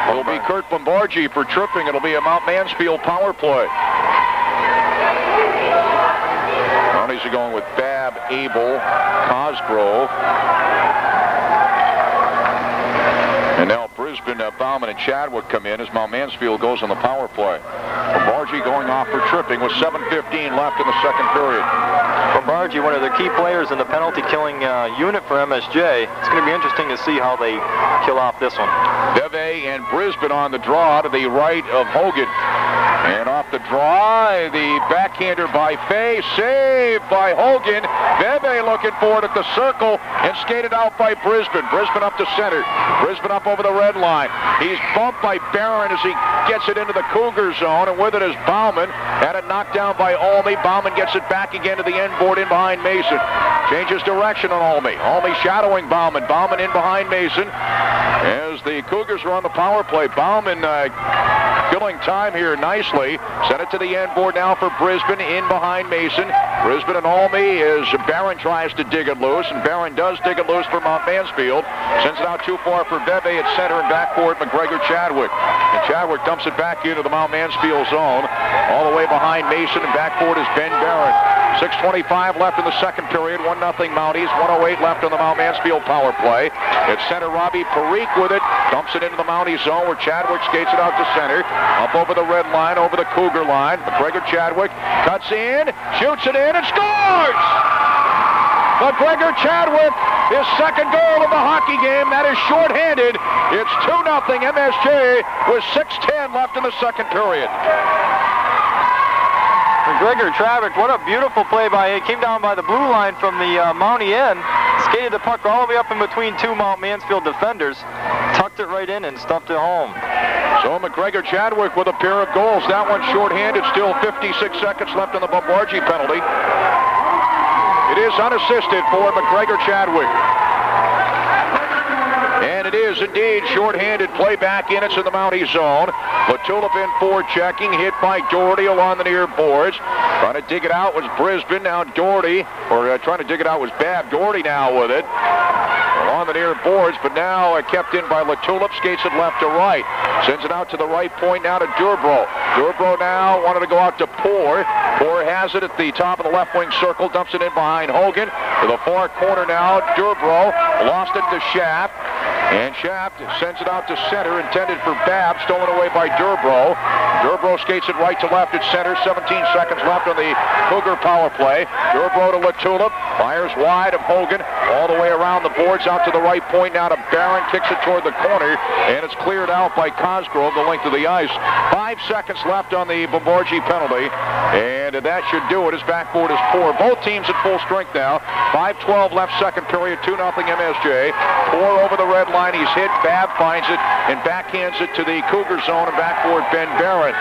will be Kurt Babargi for tripping. It'll be a Mount Mansfield power play. Mounties are going with Babb, Abel, Cosgrove. And now Brisbane, Bauman, and Chadwick come in as Mount Mansfield goes on the power play. Bombargi going off for tripping with 7:15 left in the second period. Bombargi, one of the key players in the penalty-killing unit for MSJ. It's going to be interesting to see how they kill off this one. Bove and Brisbane on the draw to the right of Hogan. And off the draw, the backhander by Fay, saved by Hogan. Bebe looking for it at the circle and skated out by Brisbane. Brisbane up to center. Brisbane up over the red line. He's bumped by Barron as he gets it into the Cougar zone, and with it is Bauman. Had it knocked down by Olney. Bauman gets it back again to the end board in behind Mason. Changes direction on Olney. Olney shadowing Bauman. Bauman in behind Mason as the Cougars are on the power play. Bauman filling time here nicely. Sent it to the end board now for Brisbane in behind Mason. Brisbane and Olney as Barron tries to dig it loose, and Barron does dig it loose for Mount Mansfield. Sends it out too far for Bebe at center, and back for it McGregor Chadwick. And Chadwick dumps it back into the Mount Mansfield zone. All the way behind Mason, and back for it is Ben Barron. 6:25 left in the second period. 1-0 Mounties. 1:08 left on the Mount Mansfield power play. At center, Robbie Parikh with it. Dumps it into the Mounties zone where Chadwick skates it out to center. Up over the red line, over the Cougar line. McGregor Chadwick cuts in, shoots it in, and scores! McGregor Chadwick, his second goal of the hockey game. That is shorthanded. It's 2-0 MSJ with 6:10 left in the second period. McGregor Chadwick, what a beautiful play by him. He came down by the blue line from the Mountie end, skated the puck all the way up in between two Mount Mansfield defenders, tucked it right in and stuffed it home. So McGregor Chadwick with a pair of goals. That one shorthanded. Still 56 seconds left on the Bombargi penalty. It is unassisted for McGregor Chadwick. And it is indeed shorthanded. Play back in. It's in the Mountie zone. Latulip in for checking. Hit by Doherty along the near boards. Trying to dig it out was Brisbane. Now Doherty, or trying to dig it out was Babb. Doherty now with it. On the near boards, but now kept in by Latulip. Skates it left to right. Sends it out to the right point now to Durbro. Durbro now wanted to go out to Poor. Poor has it at the top of the left wing circle. Dumps it in behind Hogan. To the far corner now. Durbro lost it to Shaft. And Shaft sends it out to center, intended for Babb, stolen away by Durbro. Durbro skates it right to left at center. 17 seconds left on the Cougar power play. Durbro to Latulip. Fires wide of Hogan. All the way around the boards out to the right point now to Barron. Kicks it toward the corner, and it's cleared out by Cosgrove the length of the ice. 5 seconds left on the Bombargi penalty, and that should do it. His backboard is Poor. Both teams at full strength now. 5:12 left second period. 2-0 MSJ. Poor over the red line. He's hit. Babb finds it and backhands it to the Cougar zone, and backboard Ben Barron.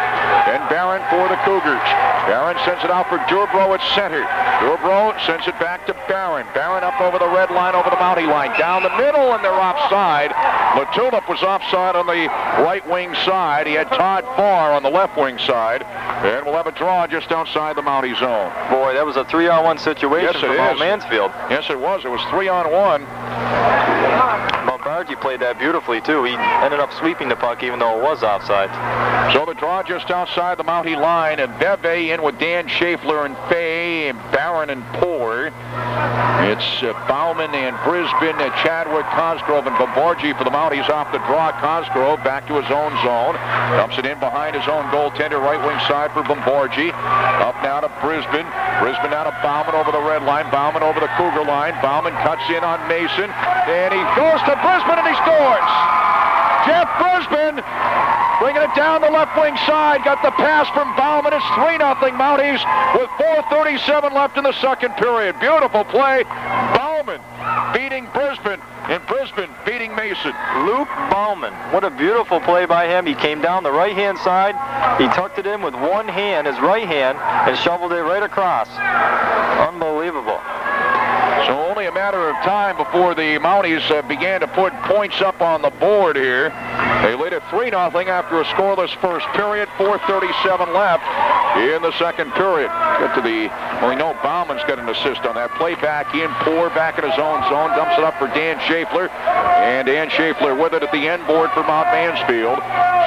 Ben Barron for the Cougars. Barron sends it out for Durbro at center. Durbro sends it back to Barron. Barron up over the red line, over the Mountie line. Down the middle, and they're offside. Latulip was offside on the right wing side. He had Todd Farr on the left wing side. And we'll have a draw just outside the Mountie zone. Boy, that was a 3-on-1 situation for Mount Mansfield. Yes, it was. It was 3-on-1. Bombargi played that beautifully, too. He ended up sweeping the puck, even though it was offside. So the draw just outside the Mountie line, and Beve in with Dan Schaeffler and Fay, and Barron and Poor. It's Bauman and Brisbane, Chadwick, Cosgrove, and Bombargi for the Mounties off the draw. Cosgrove back to his own zone. Dumps it in behind his own goaltender, right wing side for Bombargi. Up now to Brisbane. Brisbane now to Bauman over the red line. Bauman over the Cougar line. Bauman cuts in on Mason. And he goes to Brisbane and he scores! Jeff Brisbane bringing it down the left wing side. Got the pass from Bauman. It's 3-0 Mounties with 4:37 left in the second period. Beautiful play. Bauman beating Brisbane, and Brisbane beating Mason. Luke Bauman. What a beautiful play by him. He came down the right-hand side. He tucked it in with one hand, his right hand, and shoveled it right across. Unbelievable. So only a matter of time before the Mounties began to put points up on the board here. They lead at 3-0 after a scoreless first period. 4:37 left. in the second period. Get to the, well, we know Bauman's got an assist on that. Play back in, Poor back in his own zone, dumps it up for Dan Schaeffler, and Dan Schaeffler with it at the end board for Mount Mansfield.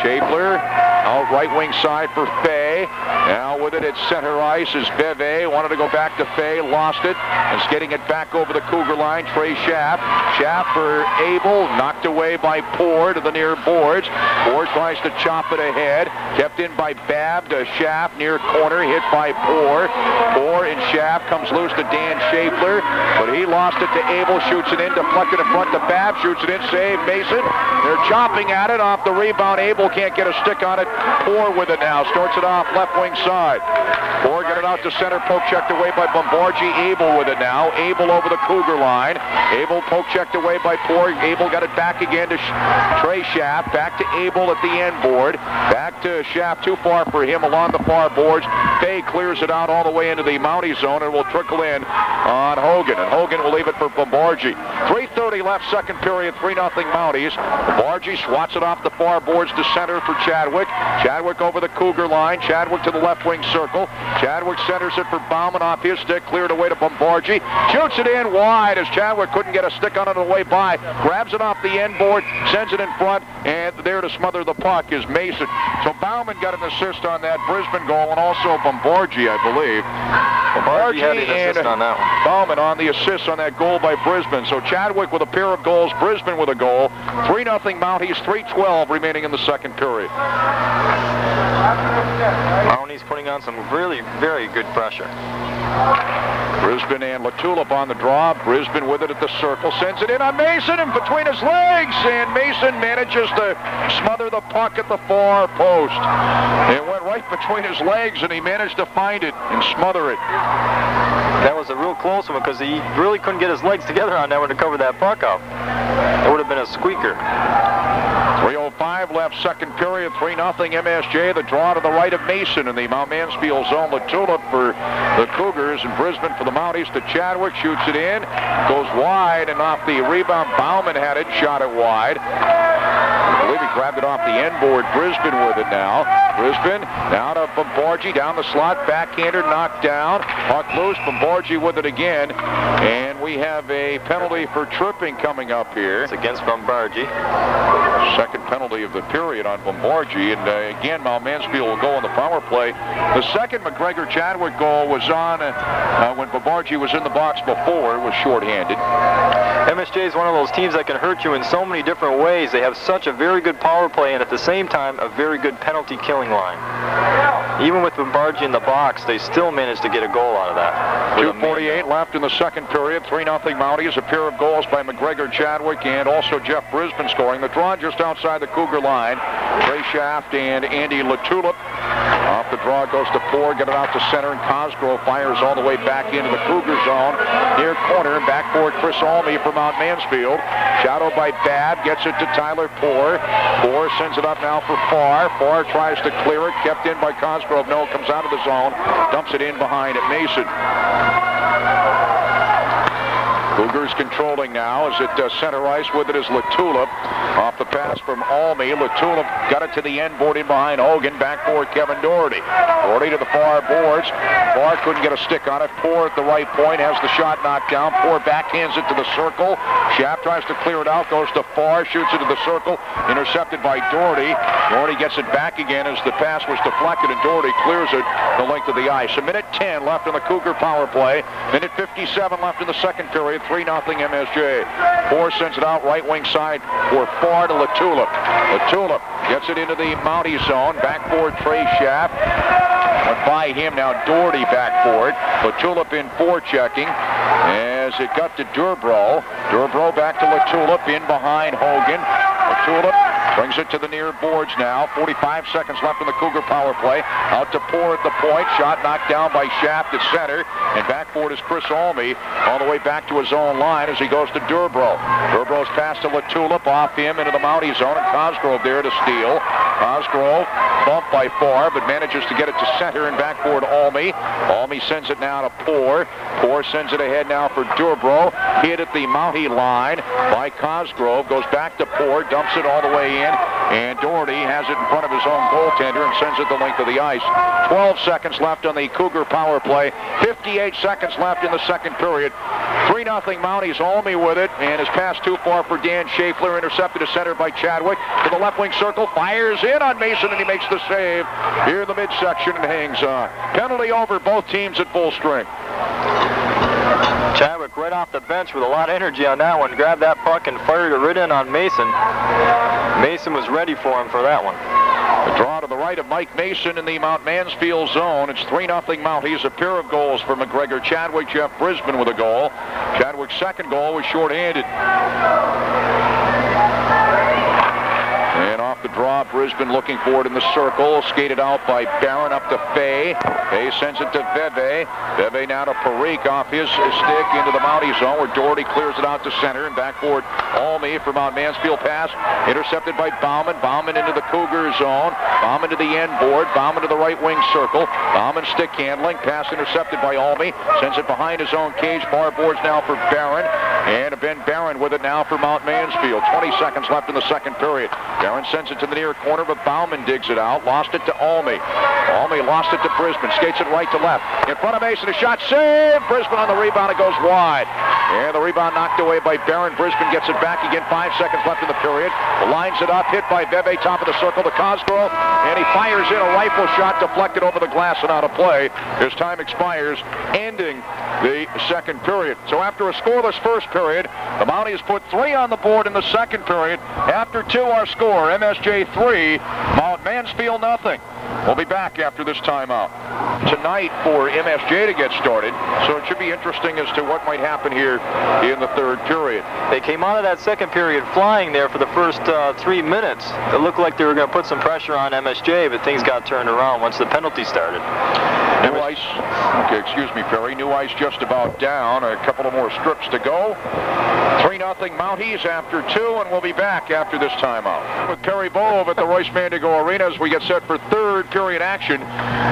Schaeffler out right wing side for Fay. Now with it at center ice is Beve. Wanted to go back to Fay, lost it, and getting it back over the Cougar line, Trey Schaff. Schaff for Abel, knocked away by Poor to the near boards. Poor tries to chop it ahead, kept in by Babb to Schaff, near corner, hit by Poor. Poor and Schaff comes loose to Dan Schaeffler, but he lost it to Abel, shoots it in, deflected in front to Babb, shoots it in, save Mason. They're chopping at it off the rebound. Abel can't get a stick on it. Poor with it now, starts it off left wing side. Poor got it out to center, poke checked away by Bombargi. Abel with it now. Abel over the Cougar line. Abel poke checked away by Poor. Abel got it back again to Trey Schaff. Back to Abel at the end board. Back to Schaff, too far for him along the far boards. Fay clears it out all the way into the Mountie zone and will trickle in on Hogan. And Hogan will leave it for Bombargi. 3:30 left, second period, 3-0 Mounties. Bombargi swats it off the far boards to center for Chadwick. Chadwick over the Cougar line. Chadwick to the left wing circle. Chadwick centers it for Bauman off his stick, cleared away to Bombargi. Shoots it in wide as Chadwick couldn't get a stick on it on the way by. Grabs it off the end board, sends it in front, and there to smother the puck is Mason. So Bauman got an assist on that Brisbane goal, and also Bombargi, I believe. Bombargi had an assist on that one. Bauman on the assist on that goal by Brisbane. So Chadwick with a pair of goals, Brisbane with a goal. 3-0 Mounties, 3:12 remaining in the second period. Mounties putting on some really very good pressure. Brisbane and LaTulip on the draw. Brisbane with it at the circle. Sends it in on Mason and between his legs. And Mason manages to smother the puck at the far post. It went right between his legs and he managed to find it and smother it. That was a real close one because he really couldn't get his legs together on that one to cover that puck up. It would have been a squeaker. 3:05 left, second period, 3-0 MSJ. The draw to the right of Mason in the Mount Mansfield zone. LaTulip for the Cougars and Brisbane for the Mounties to Chadwick. Shoots it in, goes wide, and off the rebound, Bauman had it, shot it wide. I believe he grabbed it off the end board. Brisbane with it now. Brisbane now to Bombargi down the slot, backhander knocked down. Puck loose, Bombargi with it again. And we have a penalty for tripping coming up here. It's against Bombargi. Second penalty of the period on Bombargi, and again Mount Mansfield will go on the power play. The second McGregor-Chadwick goal was on when Bombargi was in the box before, was shorthanded. MSJ is one of those teams that can hurt you in so many different ways. They have such a very good power play and at the same time a very good penalty killing line. Even with Bombargi in the box, they still managed to get a goal out of that. 2:48 left in the second period. 3-0 Mounties. A pair of goals by McGregor-Chadwick and also Jeff Brisbane scoring. The draw just outside the Cougar line. Trey Schaff and Andy LaTulip. Off the draw goes to Poor, get it out to center, and Cosgrove fires all the way back into the Cougar zone. Near corner, backboard Chris Almy for Mount Mansfield. Shadowed by Babb, gets it to Tyler Poor. Poor sends it up now for Farr. Farr tries to clear it, kept in by Cosgrove. No, comes out of the zone, dumps it in behind at Mason. Cougars controlling now as it center ice with it is LaTulip. Off the pass from Almy. LaTulip got it to the end board in behind Hogan. Backboard Kevin Doherty. Doherty to the far boards. Farr couldn't get a stick on it. Poor at the right point has the shot knocked down. Poor backhands it to the circle. Schaff tries to clear it out. Goes to Farr. Shoots it to the circle. Intercepted by Doherty. Doherty gets it back again as the pass was deflected and Doherty clears it the length of the ice. A minute 10 left in the Cougar power play. Minute 57 left in the second period. 3-0 MSJ. Poor sends it out right wing side for Farr to LaTulip. LaTulip gets it into the Mountie zone. Backboard Trey Schaff. Went by him now. Doherty backboard. LaTulip in forechecking as it got to Durbro. Durbro back to LaTulip in behind Hogan. LaTulip brings it to the near boards now. 45 seconds left in the Cougar power play. Out to Poor at the point. Shot knocked down by Schaff at center. And backboard is Chris Almy all the way back to his own line as he goes to Durbro. Durbro's pass to LaTulip off him into the Mountie zone. And Cosgrove there to steal. Cosgrove bumped by Farr but manages to get it to center and backboard Almy. Almy sends it now to Poor. Poor sends it ahead now for Durbro. Hit at the Mountie line by Cosgrove. Goes back to Poor. Dumps it all the way in. backhand, and Doherty has it in front of his own goaltender and sends it the length of the ice. 12 seconds left on the Cougar power play. 58 seconds left in the second period. 3-0 Mounties. Olney with it, and his pass too far for Dan Schaeffler. Intercepted to center by Chadwick. To the left wing circle, fires in on Mason, and he makes the save here in the midsection and hangs on. Penalty over, both teams at full strength. Chadwick right off the bench with a lot of energy on that one. Grabbed that puck and fired it right in on Mason. Mason was ready for him for that one. The draw to the right of Mike Mason in the Mount Mansfield zone. It's 3-0 Mounties. A pair of goals for McGregor Chadwick. Jeff Brisbane with a goal. Chadwick's second goal was shorthanded. And off the draw, Brisbane looking for it in the circle. Skated out by Barron up to Fay. Fay sends it to Veve. Veve now to Parikh off his stick into the Mountie zone where Doherty clears it out to center and back forward. Olney for Mount Mansfield pass. Intercepted by Bauman. Bauman into the Cougar zone. Bauman to the end board. Bauman to the right wing circle. Bauman stick handling. Pass intercepted by Olney. Sends it behind his own cage. Bar boards now for Barron. And Ben Barron with it now for Mount Mansfield. 20 seconds left in the second period. Barron sends it to the near corner, but Bauman digs it out. Lost it to Olney. Olney lost it to Brisbane. Skates it right to left. In front of Mason, a shot save. Brisbane on the rebound. It goes wide. And the rebound knocked away by Barron. Brisbane gets it back again. 5 seconds left in the period. Lines it up. Hit by Veve, top of the circle to Cosgrove. And he fires in a rifle shot deflected over the glass and out of play. His time expires, ending the second period. So after a scoreless first period, the Mounties put 3 on the board in the second period. After 2, our score, MSJ 3, Mount Mansfield nothing. We'll be back after this timeout. Tonight for MSJ to get started, so it should be interesting as to what might happen here in the third period. They came out of that second period flying there for the first 3 minutes. It looked like they were going to put some pressure on MSJ, but things got turned around once the penalty started. New ice. Okay, excuse me, Perry. New ice just about down. A couple of more strips to go. 3-0 Mounties after 2, and we'll be back after this timeout. With Perry Bove at the Royce Mandigo Arena as we get set for third period action.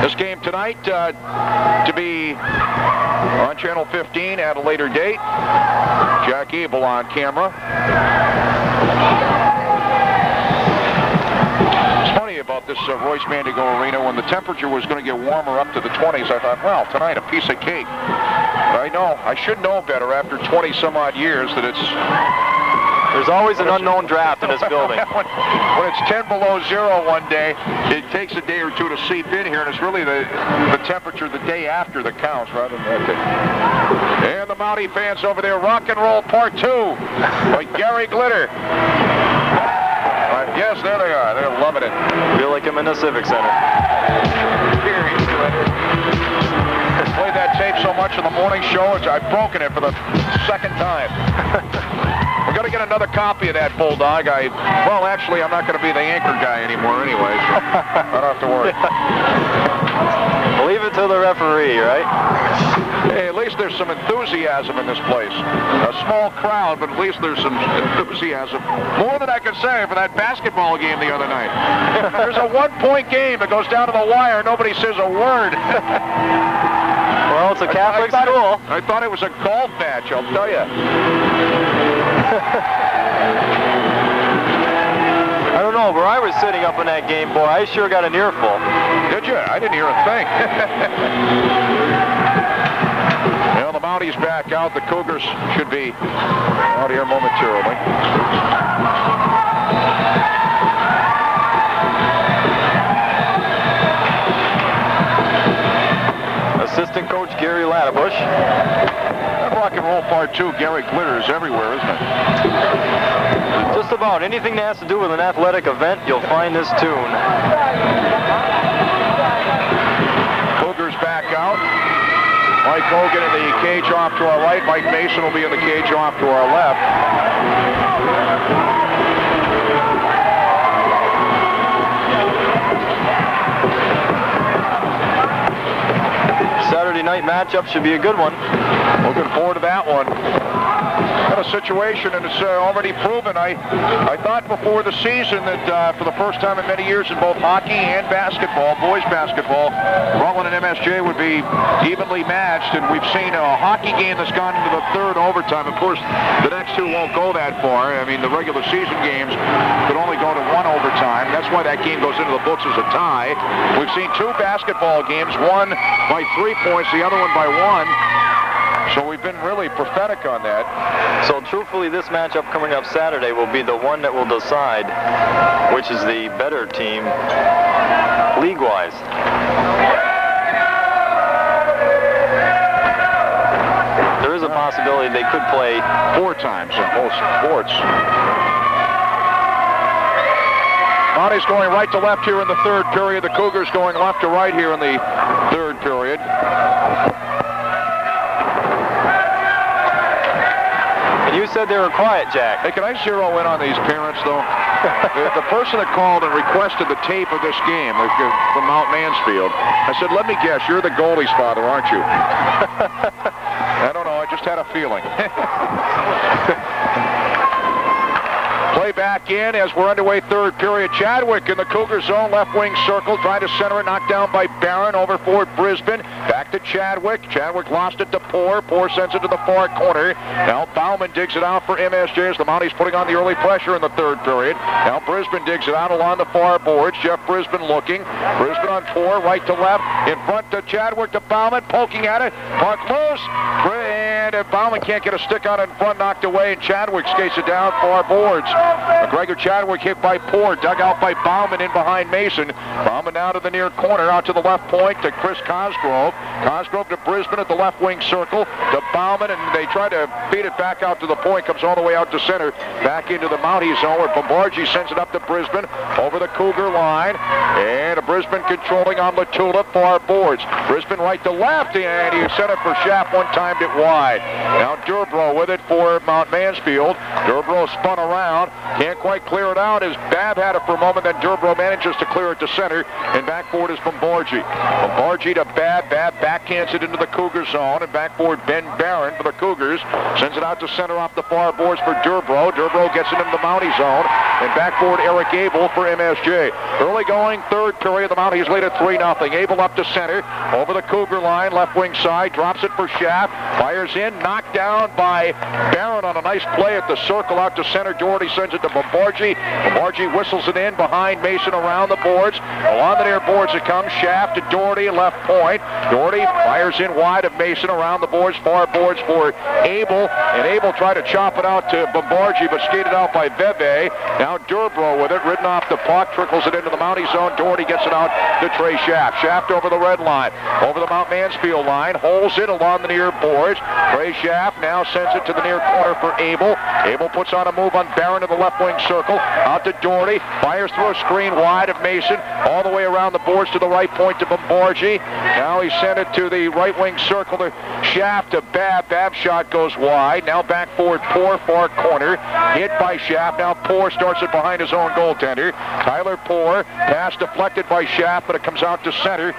This game tonight to be on Channel 15 at a later date. Jack Abel on camera. It's funny about this Royce Mandigo Arena. When the temperature was going to get warmer up to the 20s, I thought, well, tonight a piece of cake. But I know, I should know better after 20 some odd years that it's... There's always an unknown draft in this building. when it's 10 below 0 one day, it takes a day or two to seep in here, and it's really the temperature the day after that counts rather than that day. And the Mountie fans over there, Rock and Roll Part 2 by Gary Glitter. Yes, there they are. They're loving it. Feel like I'm in the Civic Center. Gary Glitter. Played that tape so much in the morning show, I've broken it for the second time. We're going to get another copy of that, Bulldog. Well, actually, I'm not going to be the anchor guy anymore anyway, so I don't have to worry. Leave it to the referee, right? Hey, at least there's some enthusiasm in this place. A small crowd, but at least there's some enthusiasm. More than I could say for that basketball game the other night. There's a 1-point game that goes down to the wire. Nobody says a word. Well, it's a Catholic school. I thought it was a golf match, I'll tell you. I don't know, where I was sitting up in that game, boy, I sure got an earful. Did you? I didn't hear a thing. Well, the Mounties back out. The Cougars should be out here momentarily. Assistant coach Gary Lattibush. Rock and Roll Part 2, Gary Glitter is everywhere, isn't it? Just about anything that has to do with an athletic event, you'll find this tune. Cougars back out. Mike Hogan in the cage off to our right. Mike Mason will be in the cage off to our left. Saturday night matchup should be a good one. Looking forward to that one. got a situation, and it's already proven. I thought before the season that for the first time in many years in both hockey and basketball, boys basketball, Rutland and MSJ would be evenly matched, and we've seen a hockey game that's gone into the third overtime. Of course, the next two won't go that far. I mean, the regular season games could only go to one overtime. That's why that game goes into the books as a tie. We've seen two basketball games, one by 3 points, the other one by 1. So we've been really prophetic on that. So truthfully, this matchup coming up Saturday will be the one that will decide which is the better team league-wise. There is a possibility they could play 4 times in both sports. Mounties going right to left here in the third period. The Cougars going left to right here in the third period. You said they were quiet, Jack. Hey, can I zero in on these parents, though? the person that called and requested the tape of this game from Mount Mansfield, I said, let me guess, you're the goalie's father, aren't you? I don't know, I just had a feeling. Play back in as we're underway third period. Chadwick in the Cougar zone, left wing circle, trying to center it, knocked down by Barron, over for Brisbane. Back to Chadwick. Chadwick lost it to Poor. Poor sends it to the far corner. Now Bauman digs it out for MSJ as the Mounties putting on the early pressure in the third period. Now Brisbane digs it out along the far boards. Jeff Brisbane looking. Brisbane on 4, right to left. In front to Chadwick to Bauman, poking at it. Puck loose. And Bauman can't get a stick on it in front, knocked away, and Chadwick skates it down far boards. McGregor Chadwick hit by Poor, dug out by Bauman in behind Mason. Bauman now to the near corner, out to the left point to Chris Cosgrove. Cosgrove to Brisbane at the left wing circle to Bauman, and they try to feed it back out to the point, comes all the way out to center, back into the Mountie zone where Bombargi sends it up to Brisbane over the Cougar line, and Brisbane controlling on Latula, far boards. Brisbane right to left, and he sent it for Schaff, one timed it wide. Now Durbro with it for Mount Mansfield. Durbro spun around, can't quite clear it out as Babb had it for a moment, then Durbro manages to clear it to center, and back forward is Bombargi. Bombargi to Babb. Babb backhands it into the Cougar zone, and back forward Ben Barron for the Cougars. Sends it out to center off the far boards for Durbro. Durbro gets it into the Mountie zone, and back forward Eric Abel for MSJ. Early going third period, the Mounties lead at 3-0. Abel up to center, over the Cougar line, left wing side, drops it for Schaff, fires in, knocked down by Barron on a nice play at the circle out to center. Doherty sends it to Bombargi. Bombargi whistles it in behind Mason around the boards. Along the near boards it comes. Schaff to Doherty, left point. Doherty fires in wide of Mason around the boards, far boards for Abel. And Abel tried to chop it out to Bombargi, but skated out by Veve. Now Durbro with it, ridden off the puck, trickles it into the Mountie zone. Doherty gets it out to Trey Schaff. Schaff over the red line, over the Mount Mansfield line, holds it along the near boards. Trey Schaff now sends it to the near corner for Abel. Abel puts on a move on Barron to the left wing circle, out to Doherty, fires through a screen wide of Mason, all the way around the boards to the right point to Bombargi. Now he sent it to the right wing circle to Schaff to Babb. Babb shot goes wide. Now back forward, Poor, far corner, hit by Schaff. Now Poor starts it behind his own goaltender. Tyler Poor, pass deflected by Schaff, but it comes out to center.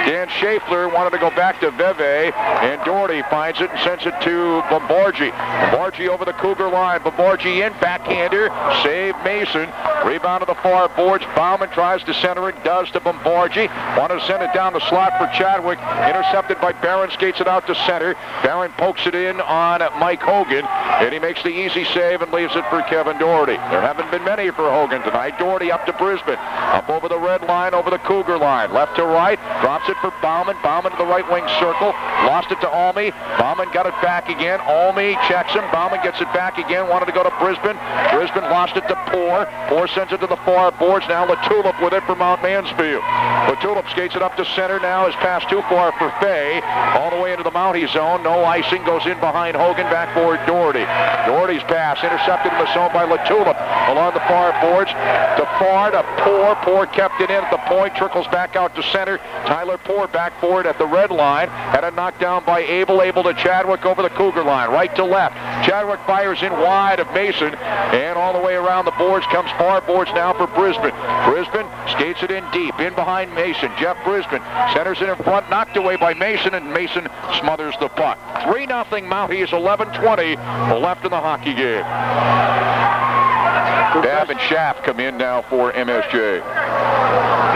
Dan Schaeffler wanted to go back to Veve, and Doherty finds it and sends it to Bombargi. Bombargi over the Cougar line. Bombargi in, backhander, save Mason. Rebound to the far boards. Bauman tries to center it, does to Bombargi. Wanted to send it down the slot for Chadwick. Intercepted by Barron, skates it out to center. Barron pokes it in on Mike Hogan, and he makes the easy save and leaves it for Kevin Doherty. There haven't been many for Hogan tonight. Doherty up to Brisbane. Up over the red line, over the Cougar line. Left to right, drops it for Bauman. Bauman to the right wing circle. Lost it to Almy. Bauman got it back again. Almy checks him. Bauman gets it back again. Wanted to go to Brisbane. Brisbane lost it to Poor. Poor sends it to the far boards. Now Latulip with it for Mount Mansfield. Latulip skates it up to center. Now is pass too far for Fay. All the way into the Mountie zone. No icing. Goes in behind Hogan. Back forward Doherty. Doherty's pass intercepted in the zone by Latulip. Along the far boards. To far to Poor. Poor kept it in at the point. Trickles back out to center. Tyler Tyler Poor back for it at the red line. Had a knockdown by Abel. Abel to Chadwick over the Cougar line. Right to left. Chadwick fires in wide of Mason. And all the way around the boards comes far boards now for Brisbane. Brisbane skates it in deep. In behind Mason. Jeff Brisbane centers it in front. Knocked away by Mason. And Mason smothers the puck. 3-0 Mounties. 11:20 left in the hockey game. Babb and Schaff come in now for MSJ.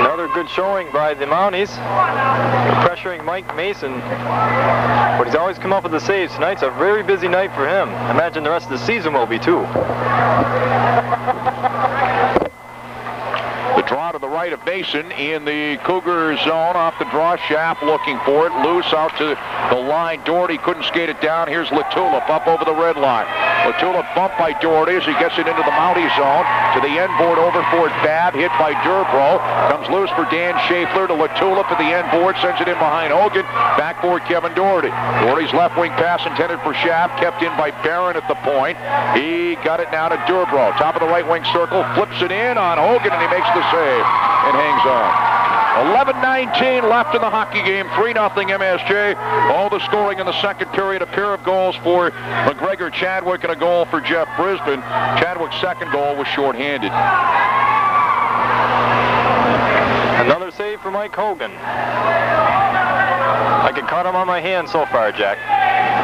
Another good showing by the Mounties. Pressuring Mike Mason. But he's always come up with the saves. Tonight's a very busy night for him. I imagine the rest of the season will be too. The draw to the right of Mason in the Cougar zone. Off the draw, Schaff looking for it. Loose out to the line. Doherty couldn't skate it down. Here's Latulip up over the red line. Latulip bumped by Doherty as he gets it into the Mountie zone. To the end board over for Babb. Hit by Durbro. Comes loose for Dan Schaeffler to Latulip at the end board. Sends it in behind Hogan. Back for Kevin Doherty. Doherty's left wing pass intended for Schaff. Kept in by Barron at the point. He got it now to Durbro. Top of the right wing circle. Flips it in on Hogan and he makes the save and hangs on. 11:19 left in the hockey game. 3-0 MSJ. All the scoring in the second period. A pair of goals for McGregor Chadwick and a goal for Jeff Brisbane. Chadwick's second goal was shorthanded. Another save for Mike Hogan. I can cut him on my hand so far, Jack.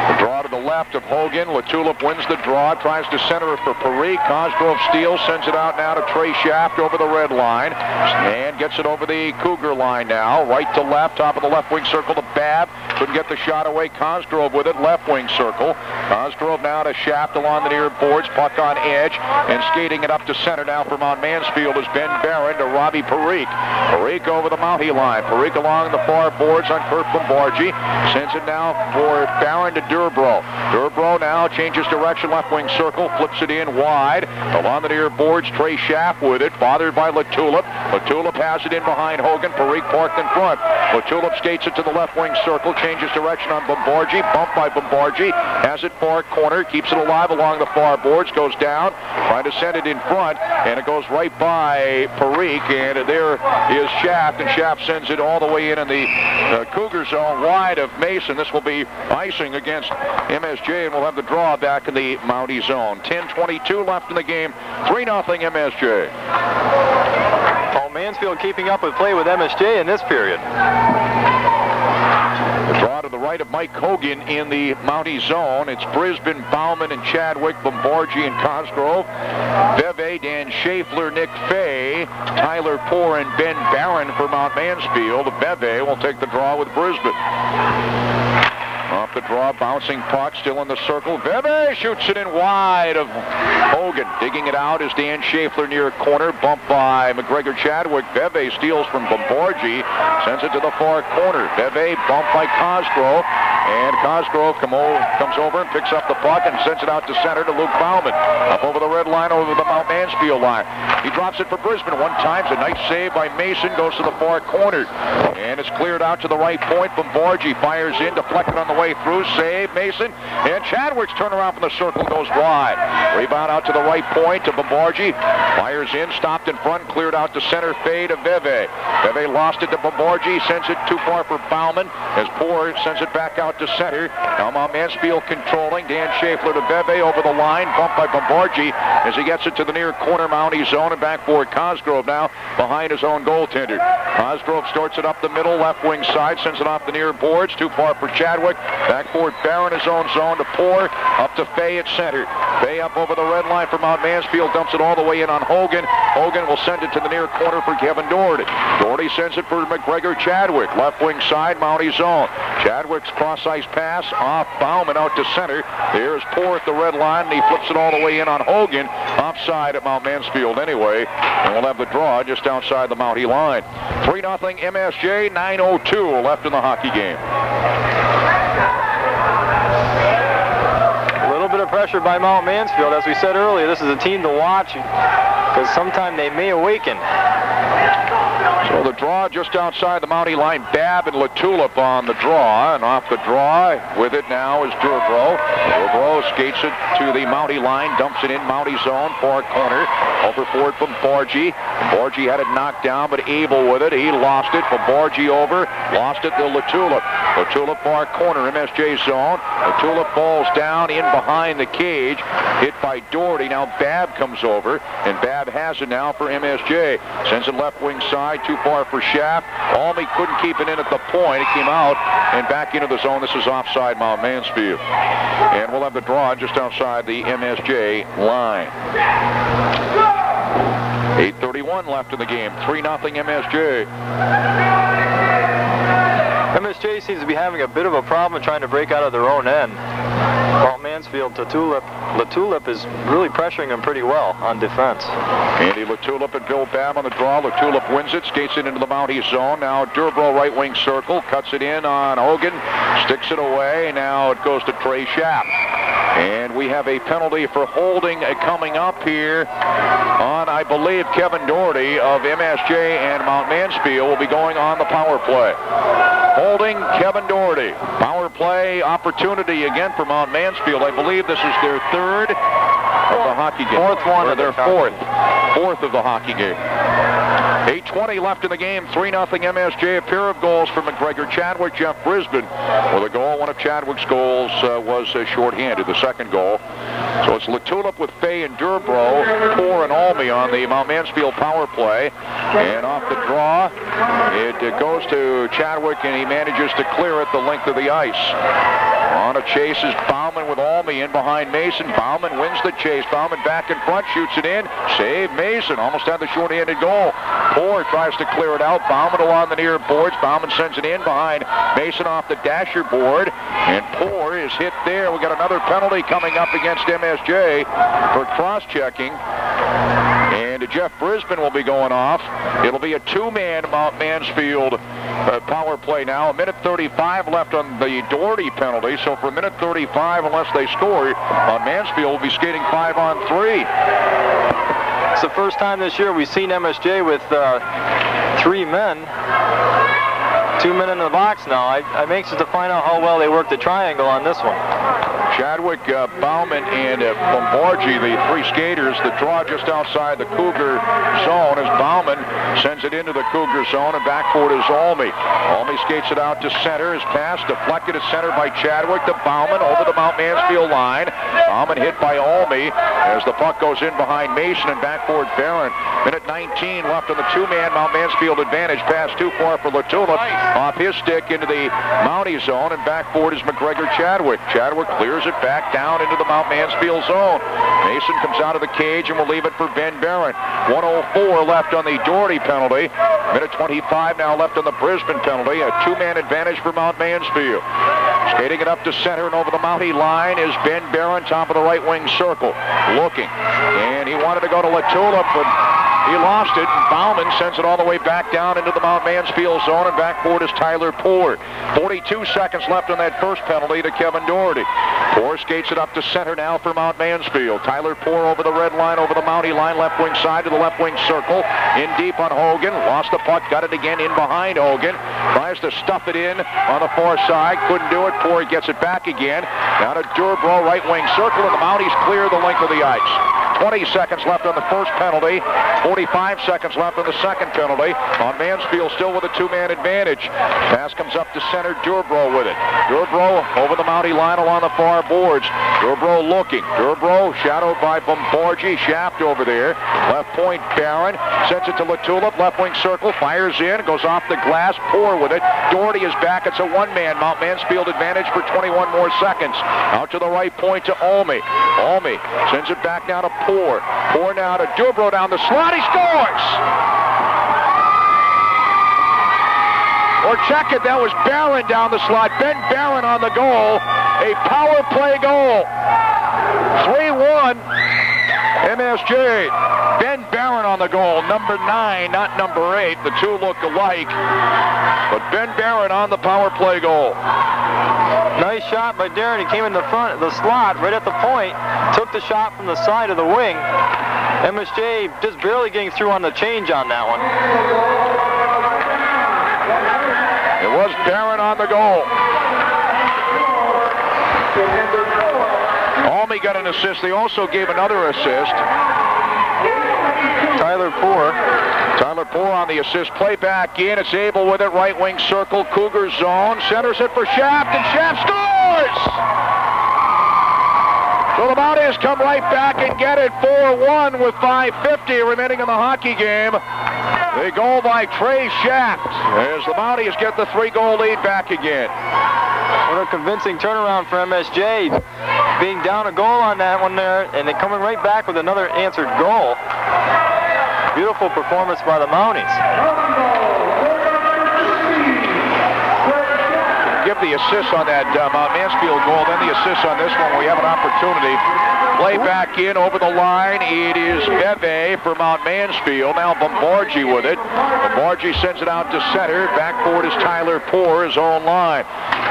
The draw to the left of Hogan. Latulip wins the draw. Tries to center it for Parikh. Cosgrove steals. Sends it out now to Trey Schaft over the red line. And gets it over the Cougar line now. Right to left. Top of the left wing circle to Babb. Couldn't get the shot away. Cosgrove with it. Left wing circle. Cosgrove now to Schaft along the near boards. Puck on edge. And skating it up to center now for Mount Mansfield is Ben Barron to Robbie Parikh. Parikh over the Mountie line. Parikh along the far boards on Kurt Bombargi. Sends it now for Barron to Durbro. Durbro now changes direction, left wing circle, flips it in wide. Along the near boards, Trey Schaff with it, bothered by Latulip. Latulip has it in behind Hogan. Parikh parked in front. Latulip skates it to the left wing circle, changes direction on Bombargi. Bumped by Bombargi. Has it far corner, keeps it alive along the far boards, goes down, trying to send it in front, and it goes right by Parikh, and there is Schaft, and Schaft sends it all the way in the Cougar zone wide of Mason. This will be icing against MSJ, and we'll have the draw back in the Mountie zone. 10:22 left in the game. 3-0 MSJ. Paul Mansfield keeping up with play with MSJ in this period. The draw to the right of Mike Hogan in the Mountie zone. It's Brisbane, Bauman, and Chadwick, Bombargi, and Cosgrove. Beve, Dan Schaeffler, Nick Fay, Tyler Poor, and Ben Barron for Mount Mansfield. Beve will take the draw with Brisbane. Off the draw, bouncing puck, still in the circle. Bebe shoots it in wide of Hogan. Digging it out is Dan Schaeffler near corner. Bumped by McGregor Chadwick. Bebe steals from Bombargi. Sends it to the far corner. Bebe bumped by Cosgrove. And Cosgrove comes over and picks up the puck and sends it out to center to Luke Bauman. Up over the red line, over the Mount Mansfield line. He drops it for Brisbane one time. It's a nice save by Mason. Goes to the far corner. And it's cleared out to the right point. Bombargi fires in, deflected on the way through. Save, Mason. And Chadwick's turnaround from the circle goes wide. Rebound out to the right point to Bombargi. Fires in, stopped in front, cleared out to center. Fade to Beve. Beve lost it to Bombargi. Sends it too far for Bauman. As Poor sends it back out to center. Now Mount Mansfield controlling. Dan Schaeffler to Beve over the line. Bumped by Bombargi as he gets it to the near corner Mountie zone. And back for Cosgrove now behind his own goaltender. Cosgrove starts it up the middle, left wing side. Sends it off the near boards. Too far for Chadwick. Back for Barron, his own zone to Poor. Up to Fay at center. Fay up over the red line for Mount Mansfield. Dumps it all the way in on Hogan. Hogan will send it to the near corner for Kevin Doherty. Doherty sends it for McGregor Chadwick. Left wing side, Mountie zone. Chadwick's cross ice pass off Bauman out to center. There's Poor at the red line, and he flips it all the way in on Hogan. Offside at Mount Mansfield anyway. And we'll have the draw just outside the Mountie line. 3-0 MSJ, 9:02 left in the hockey game. A little bit of pressure by Mount Mansfield. As we said earlier, this is a team to watch because sometime they may awaken. So the draw just outside the Mountie line. Babb and LaTulip on the draw, and off the draw with it now is Durbro. Durbro skates it to the Mountie line, dumps it in Mountie zone, far corner. Over for it from Borgie. Borgie had it knocked down, but Abel with it. He lost it. From Borgie over, lost it to LaTulip. LaTulip far corner, MSJ zone. LaTulip falls down in behind the cage, hit by Doherty. Now Babb comes over, and Babb has it now for MSJ. Sends it left wing side, too far for Schaff. Almy couldn't keep it in at the point. It came out and back into the zone. This is offside Mount Mansfield. And we'll have the draw just outside the MSJ line. 8:31 left in the game. 3-0 MSJ. MSJ seems to be having a bit of a problem trying to break out of their own end. While Mansfield, LaTulip is really pressuring him pretty well on defense. Andy LaTulip and Bill Babb on the draw. LaTulip wins it, skates it into the Mountie zone. Now Durbro right wing circle, cuts it in on Hogan, sticks it away. Now it goes to Trey Schaff. And we have a penalty for holding coming up here on, I believe, Kevin Doherty of MSJ, and Mount Mansfield will be going on the power play. Holding Kevin Doherty. Power play opportunity again for Mount Mansfield. I believe this is their third of the hockey game. Fourth one. Or their fourth of the hockey game. 8:20 left in the game. 3-0 MSJ. A pair of goals for McGregor Chadwick, Jeff Brisbane with a goal. One of Chadwick's goals was shorthanded, the second goal. So it's LaTulip with Fay and Durbro, Poor and Almy on the Mount Mansfield power play. And off the draw, it goes to Chadwick, and he manages to clear it the length of the ice. On a chase is Bauman with Almy in behind Mason. Bauman wins the chase. Bauman back in front, shoots it in. Save Mason. Almost had the shorthanded goal. Poor tries to clear it out. Bauman along the near boards. Bauman sends it in behind Mason off the dasher board. And Poor is hit there. We got another penalty coming up against MSJ for cross-checking. And Jeff Brisbane will be going off. It'll be a two-man Mount Mansfield power play now. 1:35 left on the Doherty penalty. So for 1:35, unless they score, Mansfield will be skating 5-on-3. It's the first time this year we've seen MSJ with 3 men. 2 men in the box now. I'm anxious to find out how well they work the triangle on this one. Chadwick, Bauman, and Bombargi, the three skaters. The draw just outside the Cougar zone as Bauman sends it into the Cougar zone, and back for it is Almy. Almy skates it out to center. His pass deflected at center by Chadwick to Bauman over the Mount Mansfield line. Bauman hit by Almy as the puck goes in behind Mason, and back for it Barron. 1:19 left on the two-man Mount Mansfield advantage. Pass too far for LaTulip. Off his stick into the Mountie zone, and back for it is McGregor Chadwick. Chadwick clears it back down into the Mount Mansfield zone. Mason comes out of the cage and will leave it for Ben Barron. 1:04 left on the Doherty penalty. 1:25 now left on the Brisbane penalty. A two-man advantage for Mount Mansfield. Skating it up to center and over the Mountie line is Ben Barron, top of the right wing circle. Looking. And he wanted to go to LaTulip, but he lost it, and Bauman sends it all the way back down into the Mount Mansfield zone, and back for it is Tyler Poor. 42 seconds left on that first penalty to Kevin Doherty. Poor skates it up to center now for Mount Mansfield. Tyler Poor over the red line, over the Mountie line, left wing side to the left wing circle. In deep on Hogan. Lost the puck, got it again in behind Hogan. Tries to stuff it in on the far side. Couldn't do it. Poor gets it back again. Down to Durbro, right wing circle, and the Mounties clear the length of the ice. 20 seconds left on the first penalty. 45 seconds left on the second penalty. On Mansfield still with a two-man advantage. Pass comes up to center. Durbro with it. Durbro over the Mountie line along the far boards. Durbro looking. Durbro shadowed by Bombargi. Shaft over there. Left point Barron. Sends it to LaTulip. Left wing circle. Fires in. Goes off the glass. Poor with it. Doherty is back. It's a one-man Mount Mansfield advantage for 21 more seconds. Out to the right point to Almy. Almy sends it back now to Poor. Poor now to Durbro down the slot. He scores! Or check it. That was Barron down the slot. Ben Barron on the goal. A power play goal. 3-1. MSJ. Ben Barron on the goal. Number 9, not number 8. The two look alike. But Ben Barron on the power play goal. Nice shot by Darren. He came in the front of the slot right at the point. Took the shot from the side of the wing. MSJ just barely getting through on the change on that one. It was Barron on the goal. Almy got an assist. They also gave another assist. Tyler Poor on the assist. Play back in. It's Abel with it. Right wing circle. Cougar zone. Centers it for Shaft, and Shaft scores! So the Mounties come right back and get it 4-1 with 5:50 remaining in the hockey game. The goal by Trey Shaft as the Mounties get the 3-goal lead back again. What a convincing turnaround for MSJ. Being down a goal on that one there, and then coming right back with another answered goal. Beautiful performance by the Mounties. Give the assist on that Mount Mansfield goal, then the assist on this one. We have an opportunity. Play back in over the line. It is Bove for Mount Mansfield. Now Bombargi with it. Bombargi sends it out to center. Back forward is Tyler Poor, his own line.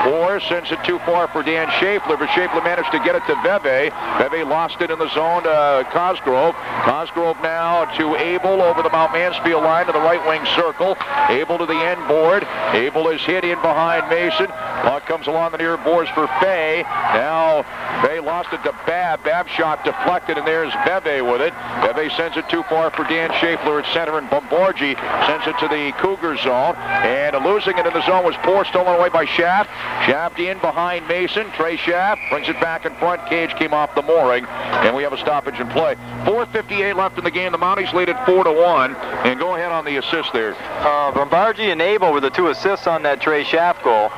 Poor sends it too far for Dan Schaeffler, but Schaeffler managed to get it to Bove. Bove lost it in the zone to Cosgrove. Cosgrove now to Abel over the Mount Mansfield line to the right wing circle. Abel to the end board. Abel is hit in behind Mason. Puck comes along the near boards for Fay. Now Fay lost it to Babb. Babb shot deflected, and there's Beve with it. Beve sends it too far for Dan Schaeffler at center, and Bombargi sends it to the Cougar zone. And losing it in the zone was Poor, stolen away by Shaft. Shaft in behind Mason. Trey Shaft brings it back in front. Cage came off the mooring, and we have a stoppage in play. 4:58 left in the game. The Mounties lead at 4-1. And go ahead on the assist there. Bombargi and Abel were the two assists on that Trey Shaft goal.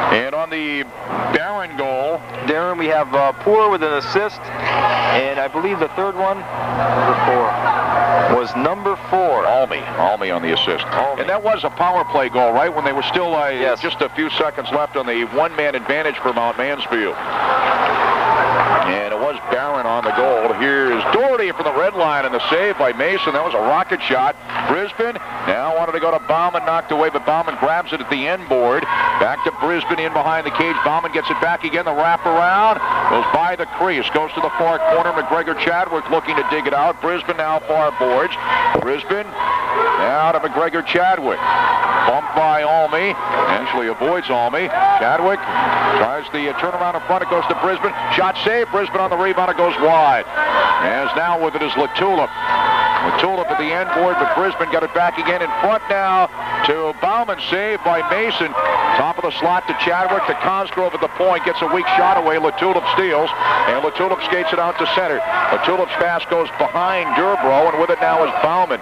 And on the Barron goal, Darren, we have Poor with an assist, and I believe the third one, was number 4. Almy on the assist. Almy. And that was a power play goal, right? When they were still yes. just a few seconds left on the one-man advantage for Mount Mansfield. And it was Barron on the goal. Here is Doherty from the red line, and the save by Mason. That was a rocket shot. Brisbane now wanted to go to Bauman, knocked away, but Bauman grabs it at the end board. Back to Brisbane in behind the cage. Bauman gets it back again. The wraparound goes by the crease, goes to the far corner. McGregor Chadwick looking to dig it out. Brisbane now far boards. Brisbane now to McGregor Chadwick. Bumped by Almy. Actually avoids Almy. Chadwick tries the turnaround in front. It goes to Brisbane. Shot saved. Brisbane on the rebound. It goes wide. As now with it is Latulip. Latulip at the end board, but Brisbane got it back again in front now to Bauman. Saved by Mason. Top of the slot to Chadwick. To Cosgrove at the point. Gets a weak shot away. Latulip steals. And Latulip skates it out to center. Latulip's pass goes behind Durbro, and with it now is Bauman.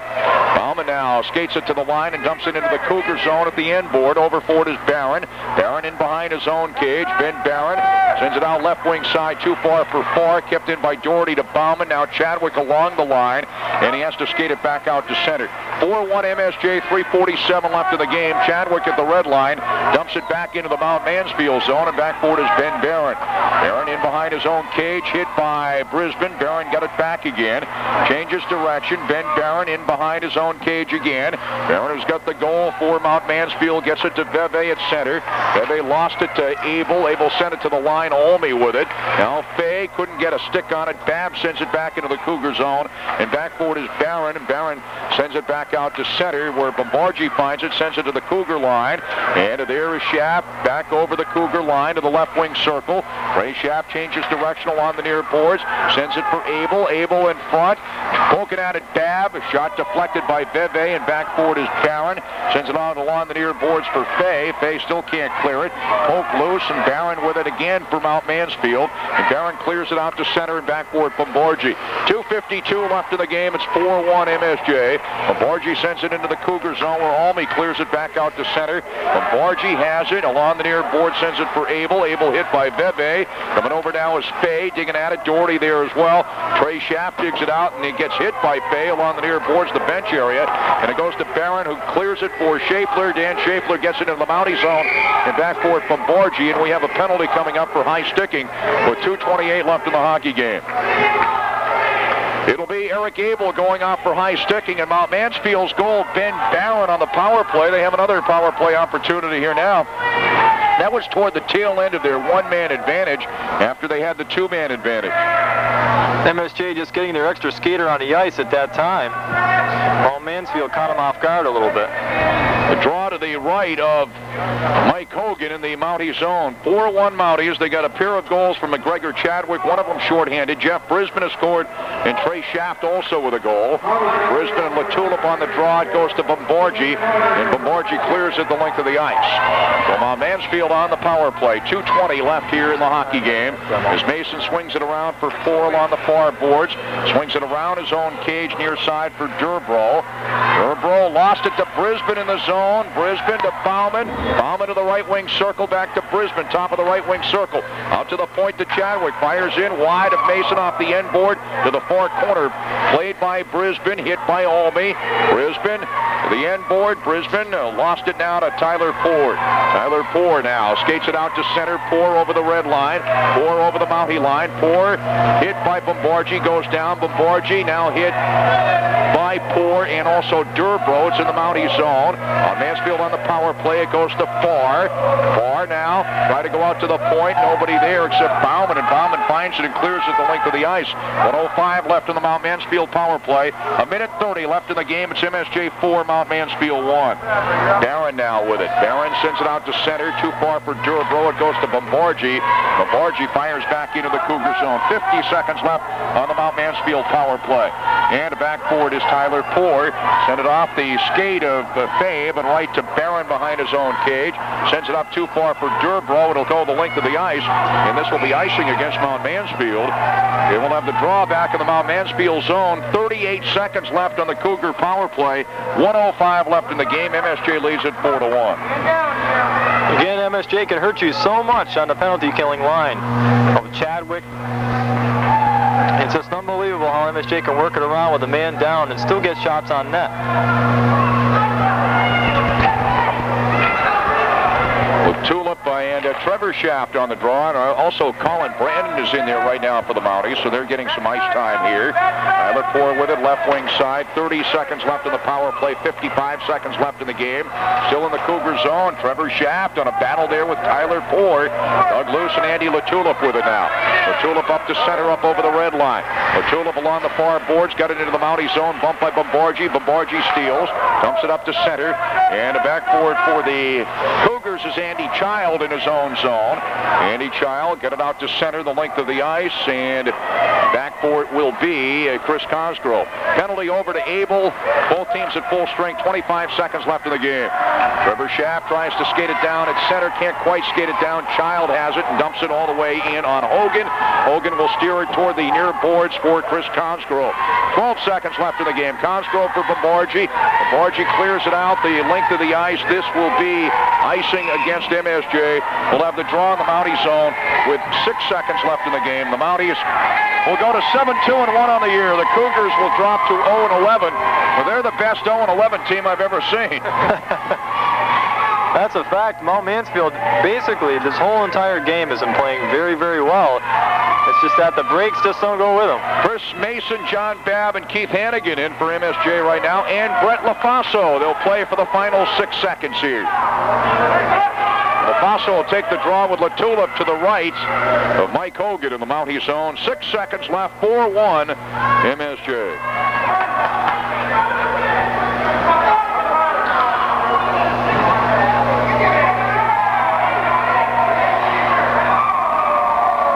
Bauman now skates it to the line and dumps it into the Cougar zone at the end board. Over forward is Barron. Barron in behind his own cage. Ben Barron sends it out left wing side. Too far for Farr. Kept in by Doherty to Bauman. Now Chadwick along the line, and he has to skate it back out to center. 4-1 MSJ, 3:47 left in the game. Chadwick at the red line. Dumps it back into the Mount Mansfield zone, and back forward is Ben Barron. Barron in behind his own cage. Hit by Brisbane. Barron got it back again. Changes direction. Ben Barron in behind his own cage again. Barron, who's got the goal for Mount Mansfield, gets it to Beve at center. Beve lost it to Abel. Abel sent it to the line. Almy with it. Now Fay couldn't get a stick on it. Babb sends it back into the Cougar zone, and back forward is Barron, and Barron sends it back out to center where Bombargi finds it, sends it to the Cougar line, and there is Shaft back over the Cougar line to the left wing circle. Ray Shaft changes direction along the near boards, sends it for Abel. Abel in front, poking at it Babb. A shot deflected by Beve, and back forward is Barron. Sends it out along the near boards for Fay. Fay still can't clear it. Poke loose, and Barron with it again for Mount Mansfield. And Barron clears it out to center, and back forward Bombargi. 2:52 left in the game. It's 4-1 MSJ. Bombargi sends it into the Cougar zone where Almy clears it back out to center. Bombargi has it along the near board, sends it for Abel. Abel hit by Beve. Coming over now is Fay, digging at it. Doherty there as well. Trey Shaft digs it out, and he gets hit by Fay along the near boards, the bench area. And it goes to Barron, who clears it for Schaeffler. Dan Schaeffler gets it into the Mountie zone, and back forward Bombargi. And we have a penalty coming up for high sticking with 2:28 left in the hockey game. It'll be Eric Abel going off for high sticking, and Mount Mansfield's goal, Ben Barron on the power play. They have another power play opportunity here now. That was toward the tail end of their one-man advantage after they had the two-man advantage. MSJ just getting their extra skater on the ice at that time. While Mansfield caught him off guard a little bit. The draw to the right of Mike Hogan in the Mountie zone. 4-1 Mounties. They got a pair of goals from McGregor Chadwick, one of them shorthanded. Jeff Brisbane has scored, and Trey Shaft also with a goal. Brisbane and Latulip on the draw. It goes to Bomborgi, and Bomborgi clears it the length of the ice. Well, Mansfield on the power play. 2:20 left here in the hockey game. As Mason swings it around for Forl on the far boards. Swings it around his own cage near side for Durbro. Durbro lost it to Brisbane in the zone. Brisbane to Bauman. Bauman to the right wing circle, back to Brisbane, top of the right wing circle. Out to the point to Chadwick. Fires in wide of Mason off the end board to the far corner. Played by Brisbane, hit by Olney. Brisbane to the end board. Brisbane lost it now to Tyler Poor. Tyler Poor now skates it out to center. Poor over the red line. Poor over the Mountie line. Poor hit by Bomborgi, goes down. Bomborgi now hit by Poor and also Durbro. It's in the Mountie zone. On Mansfield on the power play, it goes to Farr. Farr now try to go out to the point. Nobody there except Bauman, and Bauman finds it and clears it the length of the ice. 1:05 left in the Mount Mansfield power play. 1:30 left in the game. It's MSJ 4, Mount Mansfield 1. Barron now with it. Barron sends it out to center. Too far for Durbro. It goes to Bomborgi. Bomborgi fires back into the Cougar zone. 50 seconds left on the Mount Mansfield power play. And back forward is Tyler Poor. Send it off the skate of Fabe and right to Barron behind his own cage. Sends it up too far for Durbro. It'll go the length of the ice, and this will be icing against Mount Mansfield. They will have the draw back in the Mount Mansfield zone. 38 seconds left on the Cougar power play. 1:05 left in the game. MSJ leads it 4-1. Again, MSJ can hurt you so much on the penalty killing line of Chadwick. It's just unbelievable how MSJ can work it around with a man down and still get shots on net. With Tulip and Trevor Shaft on the draw, and also Colin Brandon is in there right now for the Mounties, so they're getting some ice time here. Tyler Poor with it, left wing side. 30 seconds left in the power play, 55 seconds left in the game. Still in the Cougar zone. Trevor Shaft on a battle there with Tyler Poor. Doug Luce and Andy Latulip with it now. Latulip up to center, up over the red line. Latulip along the far boards, got it into the Mountie zone, bumped by Bomborgi. Bomborgi steals, dumps it up to center, and a back forward for the Cougars is Andy Child in his own zone. Andy Child get it out to center, the length of the ice, and back for it will be Chris Cosgrove. Penalty over to Abel. Both teams at full strength. 25 seconds left in the game. Trevor Shaft tries to skate it down at center, can't quite skate it down. Child has it and dumps it all the way in on Hogan. Hogan will steer it toward the near boards for Chris Cosgrove. 12 seconds left in the game. Cosgrove for Bomborgi. Bomborgi clears it out the length of the ice. This will be icing against MSJ. We'll have the draw in the Mountie zone with 6 seconds left in the game. The Mounties will go to 7-2-1 on the year. The Cougars will drop to 0-11. Well, they're the best 0-11 team I've ever seen. That's a fact. Mount Mansfield, basically, this whole entire game has been playing very, very well. It's just that the breaks just don't go with them. Chris Mason, John Babb, and Keith Hannigan in for MSJ right now, and Brett LaFaso. They'll play for the final 6 seconds here. LaFaso will take the draw with Latulip to the right of Mike Hogan in the Mountie zone. 6 seconds left, 4-1, MSJ.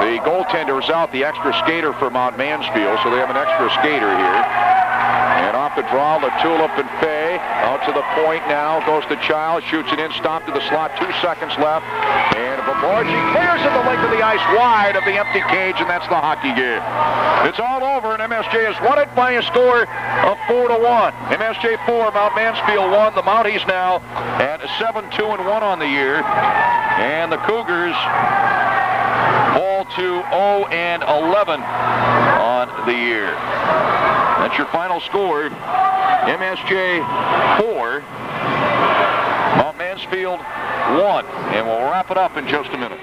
The goaltender is out, the extra skater for Mount Mansfield, so they have an extra skater here. And off the draw, Latulip and Fay. Out to the point now, goes to Child, shoots it in, stopped to the slot, 2 seconds left. And Bomborgi clears it the length of the ice wide of the empty cage, and that's the hockey game. It's all over, and MSJ has won it by a score of 4-1. MSJ 4, Mount Mansfield 1. The Mounties now at 7-2-1 on the year. And the Cougars fall to 0-11 on the year. That's your final score. MSJ 4, Mount Mansfield 1. And we'll wrap it up in just a minute.